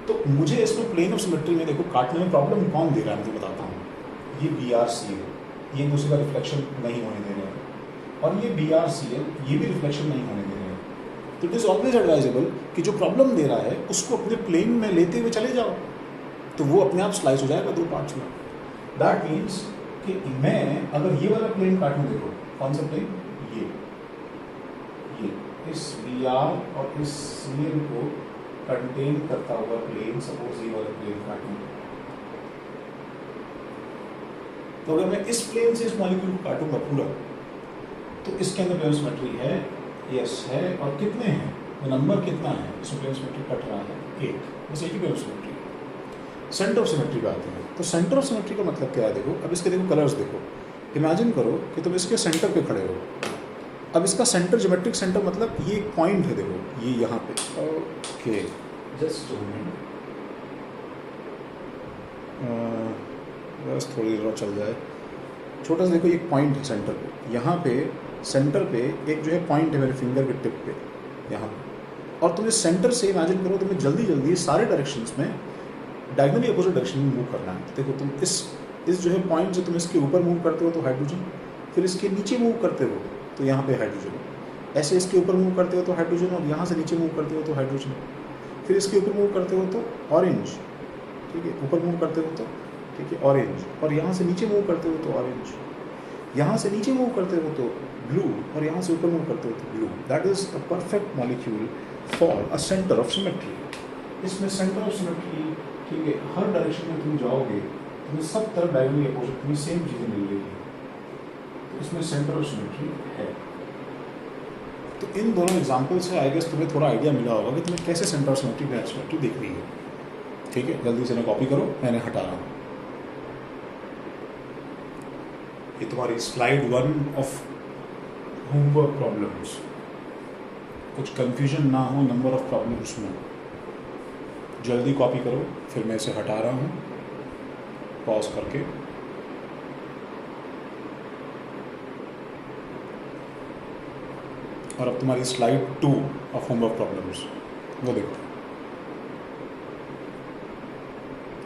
A: तो मुझे इसमें प्लेन ऑफ सिमेट्री में देखो काटने में प्रॉब्लम कौन दे रहा है, मुझे बताता हूँ। ये BrCl, ये दूसरे का रिफ्लेक्शन नहीं होने दे रहे हैं, और ये BrCl, ये भी रिफ्लेक्शन नहीं होने दे रहे हैं। तो इट इज़ ऑलवेज एडवाइजेबल कि जो प्रॉब्लम दे रहा है उसको अपने प्लेन में लेते हुए चले जाओ, तो वो अपने आप स्लाइस हो जाएगा दो पार्ट्स में। दैट मीन्स कि मैं अगर ये वाला प्लेन काटूँ, देखो कौन सा प्लेन, ये इस Br और इस Cl को कंटेन करता हुआ प्लेन, सपोज ये वाला प्लेन काटूं, तो अगर मैं इस प्लेन से इस मॉलिक्यूल को काटूंगा पूरा, तो इसके अंदर प्लेन सिमेट्री है, यस है, और कितने हैं, वो नंबर कितना है, इसमें प्लेन सिमेट्री कट रहा है, एक, बस एक ही plane symmetry. Centre of symmetry पे आते हैं। तो सेंटर ऑफ सिमेट्री का मतलब क्या है, देखो अब इसके देखो कलर्स देखो, इमेजिन करो कि तुम इसके सेंटर पे खड़े हो। अब इसका सेंटर, ज्योमेट्रिक सेंटर मतलब ये एक पॉइंट है, देखो ये यहाँ पे, ओके जस्ट बस थोड़ी देर और चल जाए। छोटा सा देखो एक पॉइंट है सेंटर पे, यहाँ पे सेंटर पे एक जो है पॉइंट है मेरे फिंगर के टिप पे यहाँ पे, और तुम्हें सेंटर से इमेजिन करो तुम्हें जल्दी जल्दी सारे डायरेक्शंस में डायगनली अपोजिट डायरेक्शन में मूव करना है। तो देखो तुम इस इस जो है पॉइंट से तुम इसके ऊपर मूव करते हो तो हाइड्रोजन, फिर इसके नीचे मूव करते हो तो यहाँ पे हाइड्रोजन, ऐसे इसके ऊपर मूव करते हो तो हाइड्रोजन, और यहाँ से नीचे मूव करते हो तो हाइड्रोजन, फिर इसके ऊपर मूव करते हो तो ऑरेंज, ठीक है, ऊपर मूव करते हो तो ठीक है ऑरेंज, और यहाँ से नीचे मूव करते हो तो ऑरेंज, यहाँ से नीचे मूव करते हो तो ब्लू, और यहाँ से ऊपर मूव करते हो तो blue. That is a perfect molecule for a centre of symmetry. इसमें सेंटर ऑफ सिमेट्री, ठीक है, हर डायरेक्शन में तुम जाओगे तुम्हें सब तरफ डायगोनली अपोजिट तुम्हें सेम चीज़ें मिल रही है, तो इसमें सेंटर ऑफ सिमेट्री है। तो इन दोनों एग्जाम्पल से आई गेस तुम्हें थोड़ा आइडिया मिला होगा कि तुम्हें कैसे सेंटर ऑफ सिमेट्री की एक्सपेक्टिव दिख रही है। ठीक है, जल्दी से कॉपी करो, मैंने हटा रहा हूँ। ये तुम्हारी स्लाइड 1 ऑफ होमवर्क प्रॉब्लम्स। कुछ कंफ्यूजन ना हो नंबर ऑफ प्रॉब्लम्स में, जल्दी कॉपी करो, फिर मैं इसे हटा रहा हूँ पॉज करके। और अब तुम्हारी स्लाइड 2 ऑफ होमवर्क प्रॉब्लम्स वो देखो,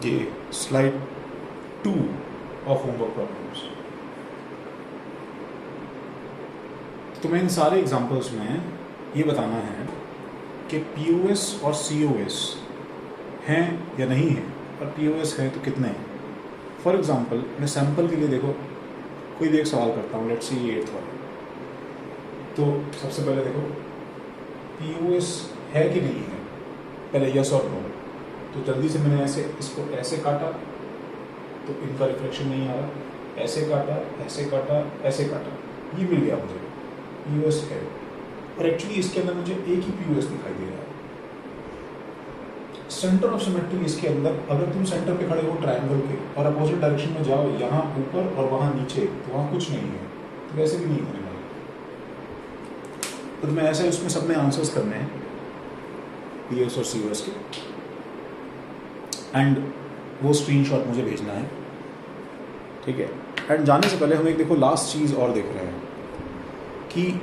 A: ये स्लाइड 2 ऑफ होमवर्क प्रॉब्लम्स। तुम्हें इन सारे एग्जांपल्स में ये बताना है कि पीओएस और सीओएस हैं या नहीं हैं, और पीओएस है तो कितने हैं। फॉर एग्जांपल मैं सैंपल के लिए देखो कोई भी एक सवाल करता हूँ, लेट्स सी 8th वाला। तो सबसे पहले देखो पीओएस है कि नहीं है, पहले यस और नो। तो जल्दी से मैंने ऐसे इसको ऐसे काटा तो इनका रिफ्लेक्शन नहीं आ रहा, ऐसे काटा, ऐसे काटा, ऐसे काटा, ये मिल गया मुझे, पीओएस है। और एक्चुअली इसके अंदर मुझे एक ही पीओएस दिखाई दे रहा है। सेंटर ऑफ सिमेट्री इसके अंदर, अगर तुम सेंटर पे खड़े हो ट्रायंगल के और अपोजिट डायरेक्शन में जाओ, यहाँ ऊपर और वहाँ नीचे, तो वहाँ कुछ नहीं है, तो वैसे भी नहीं होने वाला। तो तुम्हें ऐसे उसमें सब में आंसर्स करने हैं पीओएस और सीओएस के, एंड वो स्क्रीनशॉट मुझे भेजना है, ठीक है। एंड जाने से पहले हम एक देखो लास्ट चीज़ और देख रहे हैं कि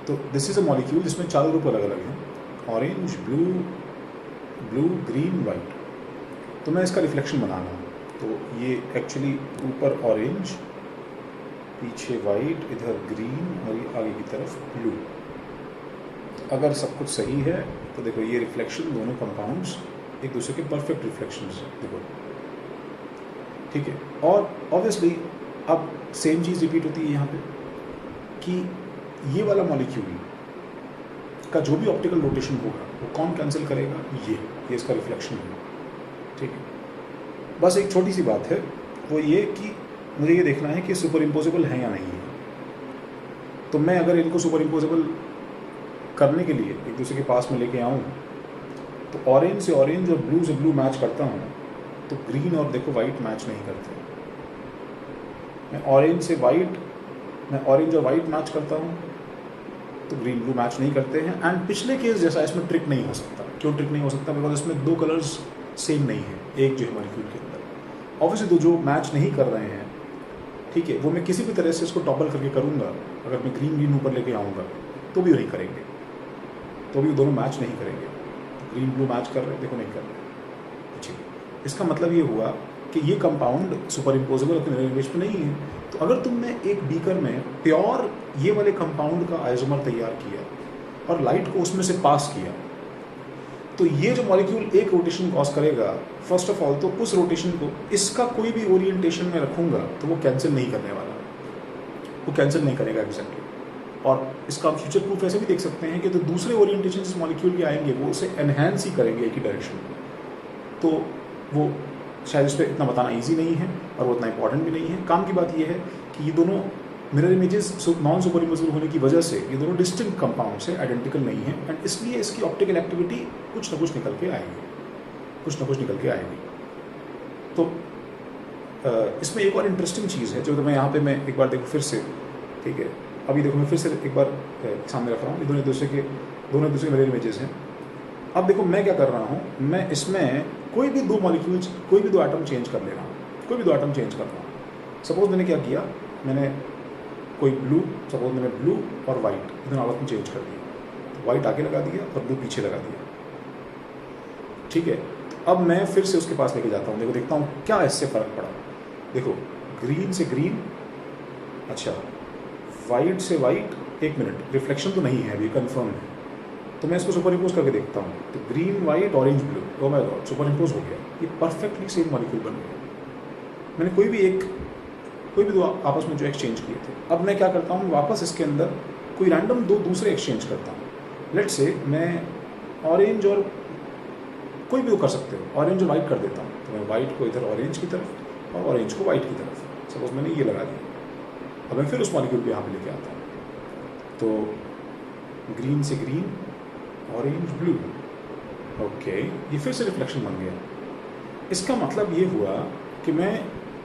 A: तो दिस इज अ मॉलिक्यूल जिसमें 4 ग्रुप अलग अलग हैं, ऑरेंज, ब्लू, ग्रीन, वाइट। तो मैं इसका रिफ्लेक्शन बनाना है, तो ये एक्चुअली ऊपर ऑरेंज, पीछे वाइट, इधर ग्रीन, और ये आगे की तरफ ब्लू। अगर सब कुछ सही है तो देखो ये रिफ्लेक्शन, दोनों कंपाउंड्स एक दूसरे के परफेक्ट रिफ्लेक्शंस हैं, देखो, ठीक है। और ऑब्वियसली अब सेम चीज़ रिपीट होती है यहाँ पे कि ये वाला मॉलिक्यूल का जो भी ऑप्टिकल रोटेशन होगा वो कौन कैंसिल करेगा, ये इसका रिफ्लेक्शन है, ठीक है। बस एक छोटी सी बात है, वो ये कि मुझे ये देखना है कि सुपर इम्पोजेबल है या नहीं है। तो मैं अगर इनको सुपर इम्पोजेबल करने के लिए एक दूसरे के पास में लेके आऊँ, तो ऑरेंज से ऑरेंज और ब्लू से ब्लू मैच करता हूँ, तो ग्रीन और देखो वाइट मैच नहीं करते। मैं ऑरेंज और वाइट मैच करता हूँ तो ग्रीन ब्लू मैच नहीं करते हैं। एंड पिछले केस जैसा इसमें ट्रिक नहीं हो सकता। क्यों ट्रिक नहीं हो सकता? बिकॉज इसमें 2 कलर्स सेम नहीं है, एक जो है मॉलिक्यूल के अंदर। ऑब्वियसली जो मैच नहीं कर रहे हैं, ठीक है, वो मैं किसी भी तरह से इसको टॉपल करके करूँगा। अगर मैं ग्रीन ऊपर लेके आऊँगा तो भी नहीं करेंगे, तो भी दोनों मैच नहीं करेंगे। तो ग्रीन ब्लू मैच कर रहे हैं, देखो नहीं कर रहे, ठीक है। इसका मतलब ये हुआ कि ये कंपाउंड सुपर इम्पोजेबल अपने मिरर इमेज पे नहीं है। तो अगर तुमने एक बीकर में प्योर ये वाले कंपाउंड का आइसोमर तैयार किया और लाइट को उसमें से पास किया, तो ये जो मॉलिक्यूल एक रोटेशन कॉज करेगा, फर्स्ट ऑफ ऑल तो उस रोटेशन को इसका कोई भी ओरिएंटेशन में रखूंगा तो वो कैंसिल नहीं करने वाला, वो कैंसिल नहीं करेगा एग्जैक्टली। और इसका फ्यूचर प्रूफ ऐसे भी देख सकते हैं कि तो दूसरे ओरिएंटेशन जिस मॉलिक्यूल के आएंगे वो उसे एनहेंस ही करेंगे एक ही डायरेक्शन में। तो वो शायद इस पर इतना बताना ईजी नहीं है और वो उतना इंपॉर्टेंट भी नहीं है। काम की बात ये है कि ये दोनों mirror images non super imposable होने की वजह से ये दोनों डिस्टिंक्ट कंपाउंड से आइडेंटिकल नहीं है, एंड इसलिए इसकी ऑप्टिकल एक्टिविटी कुछ ना कुछ निकल के आएगी, कुछ ना कुछ निकल के आएगी। तो इसमें एक और इंटरेस्टिंग चीज़ है जो मैं यहाँ पे मैं एक बार देखो फिर से, ठीक है, अभी देखो मैं फिर से एक बार सामने रख रहा हूँ। ये दोनों एक दूसरे मिरर इमेजेस हैं। अब देखो मैं क्या कर रहा हूँ, मैं इसमें कोई भी 2 मॉलिक्यूल्स, कोई भी 2 आइटम चेंज कर ले रहा हूँ, कोई भी 2 आइटम चेंज कर रहा हूँ। सपोज मैंने क्या किया, मैंने कोई ब्लू, सपोज मैंने ब्लू और वाइट दोनों आपस में चेंज कर दिया। तो वाइट आगे लगा दिया और ब्लू पीछे लगा दिया, ठीक है। तो अब मैं फिर से उसके पास लेके जाता हूँ, देखो देखता हूँ क्या इससे फ़र्क पड़ा। देखो ग्रीन से ग्रीन, अच्छा वाइट से वाइट, एक मिनट रिफ्लेक्शन तो नहीं है अभी, कंफर्म है, तो मैं इसको सुपर इम्पोज करके देखता हूँ, तो green white orange blue, oh my God super impose हो गया, ये परफेक्टली सेम मॉलिक्यूल बन गया। मैंने कोई भी दो आपस में जो एक्सचेंज किए थे, अब मैं क्या करता हूँ, वापस इसके अंदर कोई रैंडम दो दूसरे एक्सचेंज करता हूँ। लेट्स से मैं ऑरेंज और कोई भी वो कर सकते हो, ऑरेंज और वाइट कर देता हूँ, तो मैं वाइट को इधर ऑरेंज की तरफ और ऑरेंज को वाइट की तरफ, सपोज मैंने ये लगा दिया। अब मैं फिर उस मॉलिक्यूल को यहाँ पे लेके आता हूँ, तो ग्रीन से ग्रीन ऑरेंज ब्लू, ओके ये फिर से रिफ्लेक्शन बन गया। इसका मतलब ये हुआ कि मैं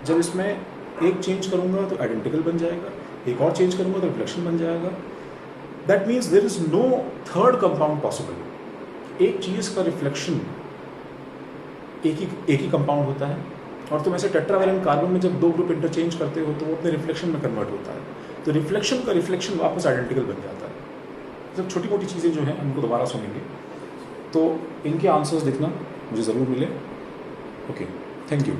A: जब इसमें एक चेंज करूँगा तो आइडेंटिकल बन जाएगा, एक और चेंज करूँगा तो रिफ्लेक्शन बन जाएगा। That means there is no third compound possible. एक चीज़ का रिफ्लेक्शन एक ही कंपाउंड होता है, और तुम ऐसे टेट्रावैलेंट कार्बन में जब दो ग्रुप इंटरचेंज करते हो तो वो अपने रिफ्लेक्शन में कन्वर्ट होता है, तो रिफ्लेक्शन का रिफ्लेक्शन वापस आइडेंटिकल बन जाता है। जब छोटी मोटी चीज़ें जो हैं उनको दोबारा सुनेंगे, तो इनके आंसर्स देखना मुझे ज़रूर मिले। Okay, thank you.